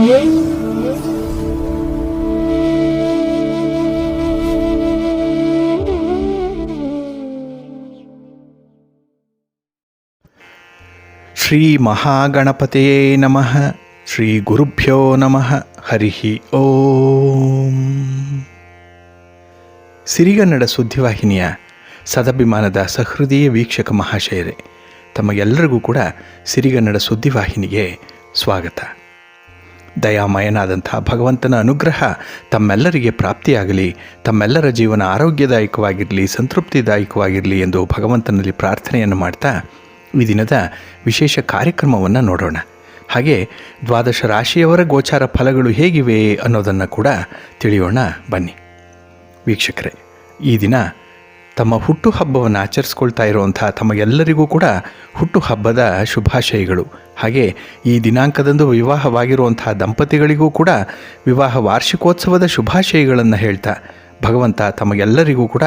ಶ್ರೀ ಮಹಾಗಣಪತಿಯೇ ನಮಃ. ಶ್ರೀ ಗುರುಭ್ಯೋ ನಮಃ. ಹರಿ ಓಂ. ಸಿರಿಗನ್ನಡ ಸುದ್ದಿವಾಹಿನಿಯ ಸದಭಿಮಾನದ ಸಹೃದಯ ವೀಕ್ಷಕ ಮಹಾಶಯರೇ, ತಮಗೆಲ್ಲರಿಗೂ ಕೂಡ ಸಿರಿಗನ್ನಡ ಸುದ್ದಿವಾಹಿನಿಗೆ ಸ್ವಾಗತ. ದಯಾಮಯನಾದಂಥ ಭಗವಂತನ ಅನುಗ್ರಹ ತಮ್ಮೆಲ್ಲರಿಗೆ ಪ್ರಾಪ್ತಿಯಾಗಲಿ, ತಮ್ಮೆಲ್ಲರ ಜೀವನ ಆರೋಗ್ಯದಾಯಕವಾಗಿರಲಿ, ಸಂತೃಪ್ತಿದಾಯಕವಾಗಿರಲಿ ಎಂದು ಭಗವಂತನಲ್ಲಿ ಪ್ರಾರ್ಥನೆಯನ್ನು ಮಾಡ್ತಾ ಈ ದಿನದ ವಿಶೇಷ ಕಾರ್ಯಕ್ರಮವನ್ನು ನೋಡೋಣ. ಹಾಗೆ ದ್ವಾದಶ ರಾಶಿಯವರ ಗೋಚಾರ ಫಲಗಳು ಹೇಗಿವೆ ಅನ್ನೋದನ್ನು ಕೂಡ ತಿಳಿಯೋಣ ಬನ್ನಿ. ವೀಕ್ಷಕರೇ, ಈ ದಿನ ತಮ್ಮ ಹುಟ್ಟುಹಬ್ಬವನ್ನು ಆಚರಿಸ್ಕೊಳ್ತಾ ಇರುವಂಥ ತಮಗೆಲ್ಲರಿಗೂ ಕೂಡ ಹುಟ್ಟುಹಬ್ಬದ ಶುಭಾಶಯಗಳು. ಹಾಗೆ ಈ ದಿನಾಂಕದಂದು ವಿವಾಹವಾಗಿರುವಂಥ ದಂಪತಿಗಳಿಗೂ ಕೂಡ ವಿವಾಹ ವಾರ್ಷಿಕೋತ್ಸವದ ಶುಭಾಶಯಗಳನ್ನು ಹೇಳ್ತಾ ಭಗವಂತ ತಮಗೆಲ್ಲರಿಗೂ ಕೂಡ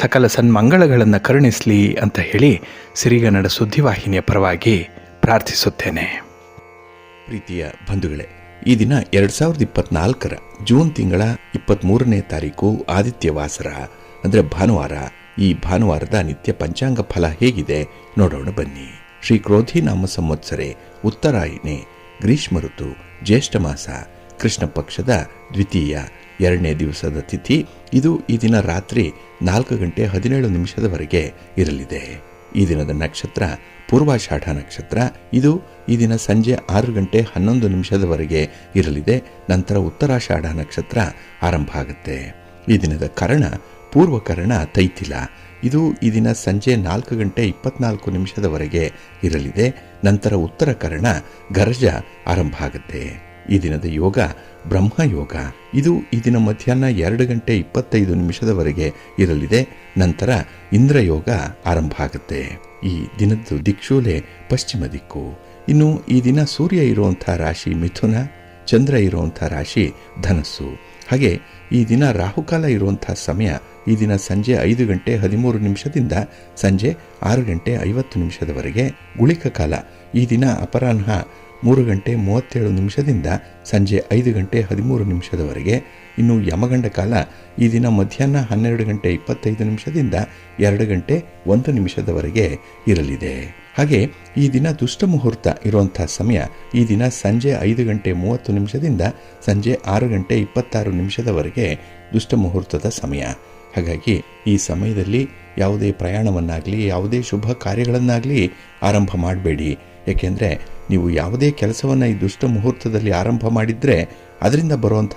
ಸಕಲ ಸನ್ಮಂಗಳಗಳನ್ನು ಕರುಣಿಸಲಿ ಅಂತ ಹೇಳಿ ಸಿರಿಗನ್ನಡ ಸುದ್ದಿವಾಹಿನಿಯ ಪರವಾಗಿ ಪ್ರಾರ್ಥಿಸುತ್ತೇನೆ. ಪ್ರೀತಿಯ ಬಂಧುಗಳೇ, ಈ ದಿನ 2024 ಜೂನ್ ತಿಂಗಳ 23ನೇ ತಾರೀಕು ಆದಿತ್ಯವಾಸರ ಅಂದರೆ ಭಾನುವಾರ. ಈ ಭಾನುವಾರದ ನಿತ್ಯ ಪಂಚಾಂಗ ಫಲ ಹೇಗಿದೆ ನೋಡೋಣ ಬನ್ನಿ. ಶ್ರೀ ಕ್ರೋಧಿ ನಾಮ ಸಂವತ್ಸರೆ ಉತ್ತರಾಯಣೆ, ಗ್ರೀಷ್ಮ ಋತು, ಜ್ಯೇಷ್ಠ ಮಾಸ, ಕೃಷ್ಣ ಪಕ್ಷದ ದ್ವಿತೀಯ 2ನೇ ದಿವಸದ ತಿಥಿ. ಇದು ಈ ದಿನ ರಾತ್ರಿ 4:17 ಇರಲಿದೆ. ಈ ದಿನದ ನಕ್ಷತ್ರ ಪೂರ್ವಾಷಾಢ ನಕ್ಷತ್ರ. ಇದು ಈ ದಿನ ಸಂಜೆ 6:11 ಇರಲಿದೆ. ನಂತರ ಉತ್ತರಾಷಾಢ ನಕ್ಷತ್ರ ಆರಂಭ ಆಗುತ್ತೆ. ಈ ದಿನದ ಕರ್ಣ ಪೂರ್ವಕರ್ಣ ತೈತಿಲ. ಇದು ಈ ದಿನ ಸಂಜೆ 4:24 ಇರಲಿದೆ. ನಂತರ ಉತ್ತರ ಕರ್ಣ ಗರ್ಜ ಆರಂಭ ಆಗುತ್ತೆ. ಈ ದಿನದ ಯೋಗ ಬ್ರಹ್ಮಯೋಗ. ಇದು ಈ ದಿನ ಮಧ್ಯಾಹ್ನ 2:25 ಇರಲಿದೆ. ನಂತರ ಇಂದ್ರಯೋಗ ಆರಂಭ ಆಗುತ್ತೆ. ಈ ದಿನದ್ದು ದಿಕ್ಷೂಲೆ ಪಶ್ಚಿಮ ದಿಕ್ಕು. ಇನ್ನು ಈ ದಿನ ಸೂರ್ಯ ಇರುವಂಥ ರಾಶಿ ಮಿಥುನ, ಚಂದ್ರ ಇರುವಂಥ ರಾಶಿ ಧನಸ್ಸು. ಹಾಗೆ ಈ ದಿನ ರಾಹುಕಾಲ ಇರುವಂಥ ಸಮಯ ಈ ದಿನ ಸಂಜೆ 5:13 ಸಂಜೆ 6:50 ಗುಳಿಕ ಕಾಲ ಈ ದಿನ ಅಪರಾಹ್ನ 3:37 ಸಂಜೆ 5:13 ಇನ್ನು ಯಮಗಂಡ ಕಾಲ ಈ ದಿನ ಮಧ್ಯಾಹ್ನ 12:25 2:01 ಇರಲಿದೆ. ಹಾಗೆ ಈ ದಿನ ದುಷ್ಟ ಮುಹೂರ್ತ ಇರುವಂಥ ಸಮಯ ಈ ದಿನ ಸಂಜೆ 5:30 ಸಂಜೆ 6:26 ದುಷ್ಟ ಮುಹೂರ್ತದ ಸಮಯ. ಹಾಗಾಗಿ ಈ ಸಮಯದಲ್ಲಿ ಯಾವುದೇ ಪ್ರಯಾಣವನ್ನಾಗಲಿ ಯಾವುದೇ ಶುಭ ಕಾರ್ಯಗಳನ್ನಾಗಲಿ ಆರಂಭ ಮಾಡಬೇಡಿ. ಏಕೆಂದರೆ ನೀವು ಯಾವುದೇ ಕೆಲಸವನ್ನು ಈ ದುಷ್ಟ ಮುಹೂರ್ತದಲ್ಲಿ ಆರಂಭ ಮಾಡಿದರೆ ಅದರಿಂದ ಬರುವಂಥ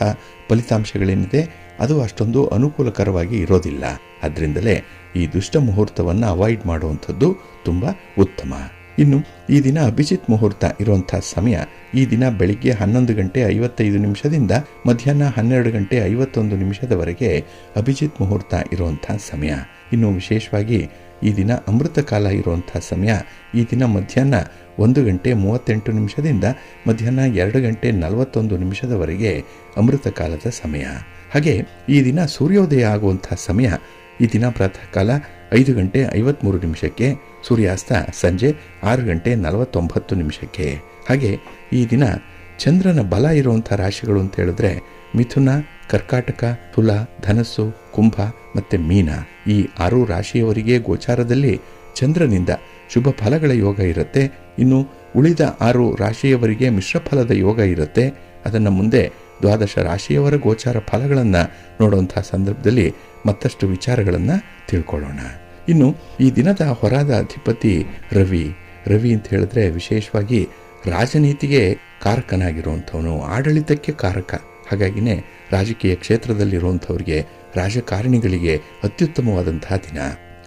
ಫಲಿತಾಂಶಗಳೇನಿದೆ ಅದು ಅಷ್ಟೊಂದು ಅನುಕೂಲಕರವಾಗಿ ಇರೋದಿಲ್ಲ. ಅದರಿಂದಲೇ ಈ ದುಷ್ಟ ಮುಹೂರ್ತವನ್ನು ಅವಾಯ್ಡ್ ಮಾಡುವಂಥದ್ದು ತುಂಬ ಉತ್ತಮ. ಇನ್ನು ಈ ದಿನ ಅಭಿಜಿತ್ ಮುಹೂರ್ತ ಇರುವಂಥ ಸಮಯ ಈ ದಿನ ಬೆಳಿಗ್ಗೆ 11:55 ಮಧ್ಯಾಹ್ನ 12:51 ಅಭಿಜಿತ್ ಮುಹೂರ್ತ ಇರುವಂಥ ಸಮಯ. ಇನ್ನು ವಿಶೇಷವಾಗಿ ಈ ದಿನ ಅಮೃತ ಕಾಲ ಇರುವಂಥ ಸಮಯ ಈ ದಿನ ಮಧ್ಯಾಹ್ನ 1:38 ಮಧ್ಯಾಹ್ನ 2:41 ಅಮೃತ ಕಾಲದ ಸಮಯ. ಹಾಗೆ ಈ ದಿನ ಸೂರ್ಯೋದಯ ಆಗುವಂಥ ಸಮಯ ಈ ದಿನ ಪ್ರಾತಃ ಕಾಲ 5:53 ಸೂರ್ಯಾಸ್ತ ಸಂಜೆ 6:49. ಹಾಗೆ ಈ ದಿನ ಚಂದ್ರನ ಬಲ ಇರುವಂಥ ರಾಶಿಗಳು ಅಂತ ಹೇಳಿದ್ರೆ ಮಿಥುನ, ಕರ್ಕಾಟಕ, ತುಲ, ಧನಸ್ಸು, ಕುಂಭ ಮತ್ತು ಮೀನ. ಈ 6 ರಾಶಿಯವರಿಗೆ ಗೋಚಾರದಲ್ಲಿ ಚಂದ್ರನಿಂದ ಶುಭ ಫಲಗಳ ಯೋಗ ಇರುತ್ತೆ. ಇನ್ನು ಉಳಿದ 6 ರಾಶಿಯವರಿಗೆ ಮಿಶ್ರ ಫಲದ ಯೋಗ ಇರುತ್ತೆ. ಅದನ್ನು ಮುಂದೆ ದ್ವಾದಶ ರಾಶಿಯವರ ಗೋಚಾರ ಫಲಗಳನ್ನು ನೋಡುವಂಥ ಸಂದರ್ಭದಲ್ಲಿ ಮತ್ತಷ್ಟು ವಿಚಾರಗಳನ್ನು ತಿಳ್ಕೊಳ್ಳೋಣ. ಇನ್ನು ಈ ದಿನದ ಹೊರಾದ ಅಧಿಪತಿ ರವಿ. ರವಿ ಅಂತ ಹೇಳಿದ್ರೆ ವಿಶೇಷವಾಗಿ ರಾಜನೀತಿಗೆ ಕಾರಕನಾಗಿರುವಂಥವನು, ಆಡಳಿತಕ್ಕೆ ಕಾರಕ. ಹಾಗಾಗಿನೇ ರಾಜಕೀಯ ಕ್ಷೇತ್ರದಲ್ಲಿರುವಂಥವ್ರಿಗೆ, ರಾಜಕಾರಣಿಗಳಿಗೆ ಅತ್ಯುತ್ತಮವಾದಂತಹ ದಿನ.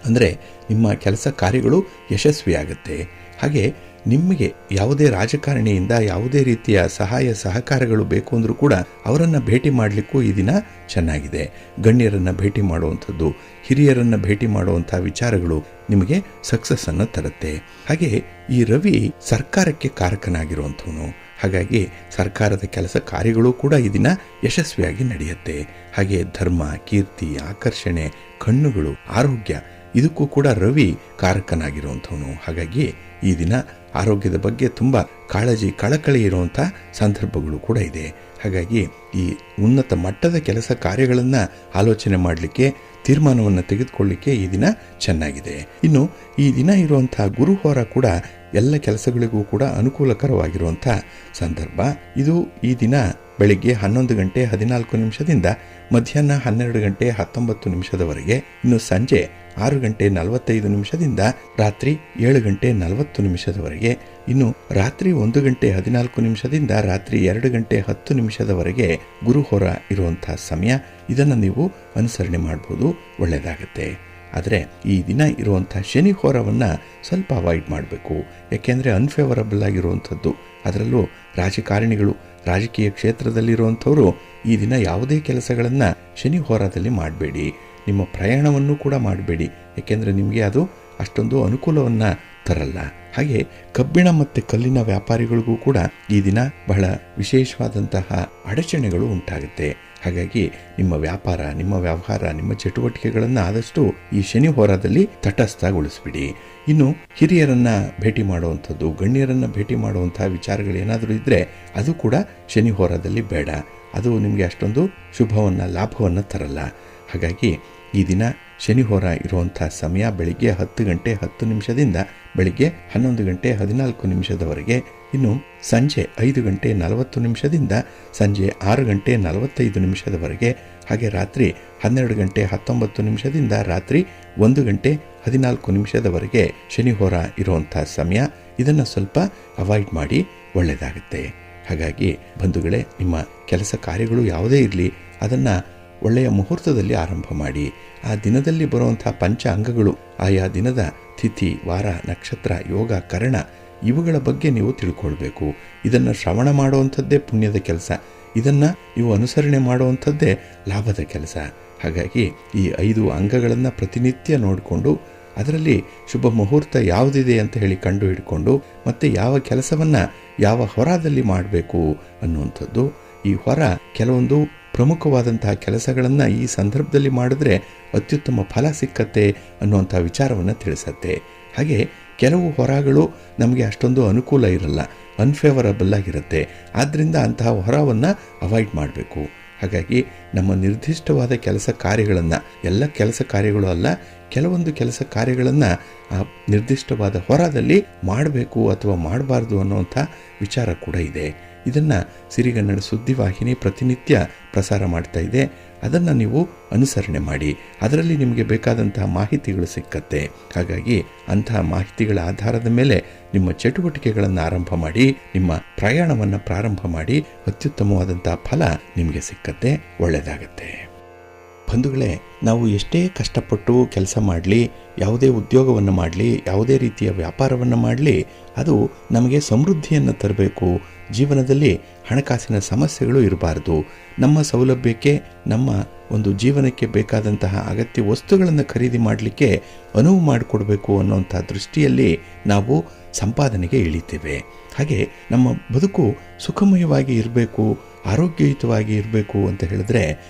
ಅಂದರೆ ನಿಮ್ಮ ಕೆಲಸ ಕಾರ್ಯಗಳು ಯಶಸ್ವಿಯಾಗುತ್ತೆ. ಹಾಗೆ ನಿಮಗೆ ಯಾವುದೇ ರಾಜಕಾರಣಿಯಿಂದ ಯಾವುದೇ ರೀತಿಯ ಸಹಾಯ ಸಹಕಾರಗಳು ಬೇಕು ಅಂದರೂ ಕೂಡ ಅವರನ್ನು ಭೇಟಿ ಮಾಡಲಿಕ್ಕೂ ಈ ದಿನ ಚೆನ್ನಾಗಿದೆ. ಗಣ್ಯರನ್ನು ಭೇಟಿ ಮಾಡುವಂಥದ್ದು, ಹಿರಿಯರನ್ನು ಭೇಟಿ ಮಾಡುವಂಥ ವಿಚಾರಗಳು ನಿಮಗೆ ಸಕ್ಸಸ್ಸನ್ನು ತರುತ್ತೆ. ಹಾಗೆ ಈ ರವಿ ಸರ್ಕಾರಕ್ಕೆ ಕಾರಕನಾಗಿರುವಂಥವನು. ಹಾಗಾಗಿ ಸರ್ಕಾರದ ಕೆಲಸ ಕಾರ್ಯಗಳು ಕೂಡ ಈ ದಿನ ಯಶಸ್ವಿಯಾಗಿ ನಡೆಯುತ್ತೆ. ಹಾಗೆ ಧರ್ಮ, ಕೀರ್ತಿ, ಆಕರ್ಷಣೆ, ಕಣ್ಣುಗಳು, ಆರೋಗ್ಯ ಇದಕ್ಕೂ ಕೂಡ ರವಿ ಕಾರಕನಾಗಿರುವಂಥವನು. ಹಾಗಾಗಿ ಈ ದಿನ ಆರೋಗ್ಯದ ಬಗ್ಗೆ ತುಂಬ ಕಾಳಜಿ ಕಳಕಳಿ ಇರುವಂಥ ಸಂದರ್ಭಗಳು ಕೂಡ ಇದೆ. ಹಾಗಾಗಿ ಈ ಉನ್ನತ ಮಟ್ಟದ ಕೆಲಸ ಕಾರ್ಯಗಳನ್ನು ಆಲೋಚನೆ ಮಾಡಲಿಕ್ಕೆ, ತೀರ್ಮಾನವನ್ನು ತೆಗೆದುಕೊಳ್ಳಿಕ್ಕೆ ಈ ದಿನ ಚೆನ್ನಾಗಿದೆ. ಇನ್ನು ಈ ದಿನ ಇರುವಂಥ ಗುರುಹೋರ ಕೂಡ ಎಲ್ಲ ಕೆಲಸಗಳಿಗೂ ಕೂಡ ಅನುಕೂಲಕರವಾಗಿರುವಂಥ ಸಂದರ್ಭ. ಇದು ಈ ದಿನ ಬೆಳಿಗ್ಗೆ 11 ಗಂಟೆ 14 ನಿಮಿಷದಿಂದ ಮಧ್ಯಾಹ್ನ 12 ಗಂಟೆ 19 ನಿಮಿಷದವರೆಗೆ, ಇನ್ನು ಸಂಜೆ 6 ಗಂಟೆ 45 ನಿಮಿಷದಿಂದ ರಾತ್ರಿ 7 ಗಂಟೆ 40 ನಿಮಿಷದವರೆಗೆ, ಇನ್ನು ರಾತ್ರಿ 1 ಗಂಟೆ 14 ನಿಮಿಷದಿಂದ ರಾತ್ರಿ 2 ಗಂಟೆ 10 ನಿಮಿಷದವರೆಗೆ ಗುರುಹೋರ ಇರುವಂಥ ಸಮಯ. ಇದನ್ನು ನೀವು ಅನುಸರಣೆ ಮಾಡ್ಬೋದು, ಒಳ್ಳೆಯದಾಗತ್ತೆ. ಆದರೆ ಈ ದಿನ ಇರುವಂಥ ಶನಿ ಹೋರವನ್ನು ಸ್ವಲ್ಪ ಅವಾಯ್ಡ್ ಮಾಡಬೇಕು. ಯಾಕೆಂದರೆ ಅನ್ಫೇವರಬಲ್ ಆಗಿರುವಂಥದ್ದು. ಅದರಲ್ಲೂ ರಾಜಕಾರಣಿಗಳು, ರಾಜಕೀಯ ಕ್ಷೇತ್ರದಲ್ಲಿರುವಂಥವರು ಈ ದಿನ ಯಾವುದೇ ಕೆಲಸಗಳನ್ನು ಶನಿ ಹೋರಾದಲ್ಲಿ ಮಾಡಬೇಡಿ. ನಿಮ್ಮ ಪ್ರಯಾಣವನ್ನು ಕೂಡ ಮಾಡಬೇಡಿ, ಏಕೆಂದರೆ ನಿಮಗೆ ಅದು ಅಷ್ಟೊಂದು ಅನುಕೂಲವನ್ನು ತರಲ್ಲ. ಹಾಗೆ ಕಬ್ಬಿಣ ಮತ್ತು ಕಲ್ಲಿನ ವ್ಯಾಪಾರಿಗಳಿಗೂ ಕೂಡ ಈ ದಿನ ಬಹಳ ವಿಶೇಷವಾದಂತಹ ಅಡಚಣೆಗಳು ಉಂಟಾಗುತ್ತೆ. ಹಾಗಾಗಿ ನಿಮ್ಮ ವ್ಯಾಪಾರ, ನಿಮ್ಮ ವ್ಯವಹಾರ, ನಿಮ್ಮ ಚಟುವಟಿಕೆಗಳನ್ನು ಆದಷ್ಟು ಈ ಶನಿ ಹೋರಾದಲ್ಲಿ ತಟಸ್ಥಗೊಳಿಸ್ಬಿಡಿ. ಇನ್ನು ಹಿರಿಯರನ್ನ ಭೇಟಿ ಮಾಡುವಂಥದ್ದು, ಗಣ್ಯರನ್ನ ಭೇಟಿ ಮಾಡುವಂತಹ ವಿಚಾರಗಳೇನಾದರೂ ಇದ್ದರೆ ಅದು ಕೂಡ ಶನಿ ಹೋರಾದಲ್ಲಿ ಬೇಡ. ಅದು ನಿಮಗೆ ಅಷ್ಟೊಂದು ಶುಭವನ್ನು, ಲಾಭವನ್ನು ತರಲ್ಲ. ಹಾಗಾಗಿ ಈ ದಿನ ಶನಿ ಹೋರ ಇರುವಂಥ ಸಮಯ ಬೆಳಿಗ್ಗೆ 10 ಗಂಟೆ 10 ನಿಮಿಷದಿಂದ ಬೆಳಿಗ್ಗೆ 11 ಗಂಟೆ 14 ನಿಮಿಷದವರೆಗೆ, ಇನ್ನು ಸಂಜೆ 5 ಗಂಟೆ 40 ನಿಮಿಷದಿಂದ ಸಂಜೆ 6 ಗಂಟೆ 45 ನಿಮಿಷದವರೆಗೆ, ಹಾಗೆ ರಾತ್ರಿ 12 ಗಂಟೆ 19 ನಿಮಿಷದಿಂದ ರಾತ್ರಿ 1 ಗಂಟೆ 14 ನಿಮಿಷದವರೆಗೆ ಶನಿ ಹೋರ ಇರುವಂಥ ಸಮಯ. ಇದನ್ನು ಸ್ವಲ್ಪ ಅವಾಯ್ಡ್ ಮಾಡಿ, ಒಳ್ಳೆಯದಾಗುತ್ತೆ. ಹಾಗಾಗಿ ಬಂಧುಗಳೇ, ನಿಮ್ಮ ಕೆಲಸ ಕಾರ್ಯಗಳು ಯಾವುದೇ ಇರಲಿ ಅದನ್ನು ಒಳ್ಳೆಯ ಮುಹೂರ್ತದಲ್ಲಿ ಆರಂಭ ಮಾಡಿ. ಆ ದಿನದಲ್ಲಿ ಬರುವಂಥ ಪಂಚ ಅಂಗಗಳು, ಆಯಾ ದಿನದ ತಿಥಿ, ವಾರ, ನಕ್ಷತ್ರ, ಯೋಗ, ಕರಣ ಇವುಗಳ ಬಗ್ಗೆ ನೀವು ತಿಳ್ಕೊಳ್ಬೇಕು. ಇದನ್ನು ಶ್ರವಣ ಮಾಡುವಂಥದ್ದೇ ಪುಣ್ಯದ ಕೆಲಸ. ಇದನ್ನು ನೀವು ಅನುಸರಣೆ ಮಾಡುವಂಥದ್ದೇ ಲಾಭದ ಕೆಲಸ. ಹಾಗಾಗಿ ಈ 5 ಅಂಗಗಳನ್ನು ಪ್ರತಿನಿತ್ಯ ನೋಡಿಕೊಂಡು ಅದರಲ್ಲಿ ಶುಭ ಮುಹೂರ್ತ ಯಾವುದಿದೆ ಅಂತ ಹೇಳಿ ಕಂಡು ಹಿಡ್ಕೊಂಡು ಮತ್ತೆ ಯಾವ ಕೆಲಸವನ್ನು ಯಾವ ಹೊರದಲ್ಲಿ ಮಾಡಬೇಕು ಅನ್ನುವಂಥದ್ದು. ಈ ಹೊರ ಕೆಲವೊಂದು ಪ್ರಮುಖವಾದಂತಹ ಕೆಲಸಗಳನ್ನು ಈ ಸಂದರ್ಭದಲ್ಲಿ ಮಾಡಿದ್ರೆ ಅತ್ಯುತ್ತಮ ಫಲ ಸಿಕ್ಕತ್ತೆ ಅನ್ನುವಂಥ ವಿಚಾರವನ್ನು ತಿಳಿಸತ್ತೆ. ಹಾಗೆ ಕೆಲವು ಹೊರಗಳು ನಮಗೆ ಅಷ್ಟೊಂದು ಅನುಕೂಲ ಇರಲ್ಲ, ಅನ್ಫೇವರಬಲ್ ಆಗಿರುತ್ತೆ. ಆದ್ದರಿಂದ ಅಂತಹ ಹೊರವನ್ನು ಅವಾಯ್ಡ್ ಮಾಡಬೇಕು. ಹಾಗಾಗಿ ನಮ್ಮ ನಿರ್ದಿಷ್ಟವಾದ ಕೆಲಸ ಕಾರ್ಯಗಳನ್ನು, ಎಲ್ಲ ಕೆಲಸ ಕಾರ್ಯಗಳು ಅಲ್ಲ, ಕೆಲವೊಂದು ಕೆಲಸ ಕಾರ್ಯಗಳನ್ನು ಆ ನಿರ್ದಿಷ್ಟವಾದ ಹೊರದಲ್ಲಿ ಮಾಡಬೇಕು ಅಥವಾ ಮಾಡಬಾರ್ದು ಅನ್ನುವಂಥ ವಿಚಾರ ಕೂಡ ಇದೆ. ಇದನ್ನು ಸಿರಿಗನ್ನಡ ಸುದ್ದಿವಾಹಿನಿ ಪ್ರತಿನಿತ್ಯ ಪ್ರಸಾರ ಮಾಡ್ತಾ ಇದೆ. ಅದನ್ನು ನೀವು ಅನುಸರಣೆ ಮಾಡಿ, ಅದರಲ್ಲಿ ನಿಮಗೆ ಬೇಕಾದಂತಹ ಮಾಹಿತಿಗಳು ಸಿಕ್ಕತ್ತೆ. ಹಾಗಾಗಿ ಅಂತಹ ಮಾಹಿತಿಗಳ ಆಧಾರದ ಮೇಲೆ ನಿಮ್ಮ ಚಟುವಟಿಕೆಗಳನ್ನು ಆರಂಭ ಮಾಡಿ, ನಿಮ್ಮ ಪ್ರಯಾಣವನ್ನು ಪ್ರಾರಂಭ ಮಾಡಿ, ಅತ್ಯುತ್ತಮವಾದಂತಹ ಫಲ ನಿಮಗೆ ಸಿಕ್ಕತ್ತೆ, ಒಳ್ಳೆಯದಾಗತ್ತೆ. ಬಂಧುಗಳೇ, ನಾವು ಎಷ್ಟೇ ಕಷ್ಟಪಟ್ಟು ಕೆಲಸ ಮಾಡಲಿ, ಯಾವುದೇ ಉದ್ಯೋಗವನ್ನು ಮಾಡಲಿ, ಯಾವುದೇ ರೀತಿಯ ವ್ಯಾಪಾರವನ್ನು ಮಾಡಲಿ, ಅದು ನಮಗೆ ಸಮೃದ್ಧಿಯನ್ನು ತರಬೇಕು. ಜೀವನದಲ್ಲಿ ಹಣಕಾಸಿನ ಸಮಸ್ಯೆಗಳು ಇರಬಾರ್ದು. ನಮ್ಮ ಸೌಲಭ್ಯಕ್ಕೆ, ನಮ್ಮ ಒಂದು ಜೀವನಕ್ಕೆ ಬೇಕಾದಂತಹ ಅಗತ್ಯ ವಸ್ತುಗಳನ್ನು ಖರೀದಿ ಮಾಡಲಿಕ್ಕೆ ಅನುವು ಮಾಡಿಕೊಡ್ಬೇಕು ಅನ್ನೋಂಥ ದೃಷ್ಟಿಯಲ್ಲಿ ನಾವು ಸಂಪಾದನೆಗೆ ಇಳಿತೇವೆ. ಹಾಗೆ ನಮ್ಮ ಬದುಕು ಸುಖಮಯವಾಗಿ ಇರಬೇಕು, ಆರೋಗ್ಯಯುತವಾಗಿ ಇರಬೇಕು ಅಂತ ಹೇಳಿದ್ರೆ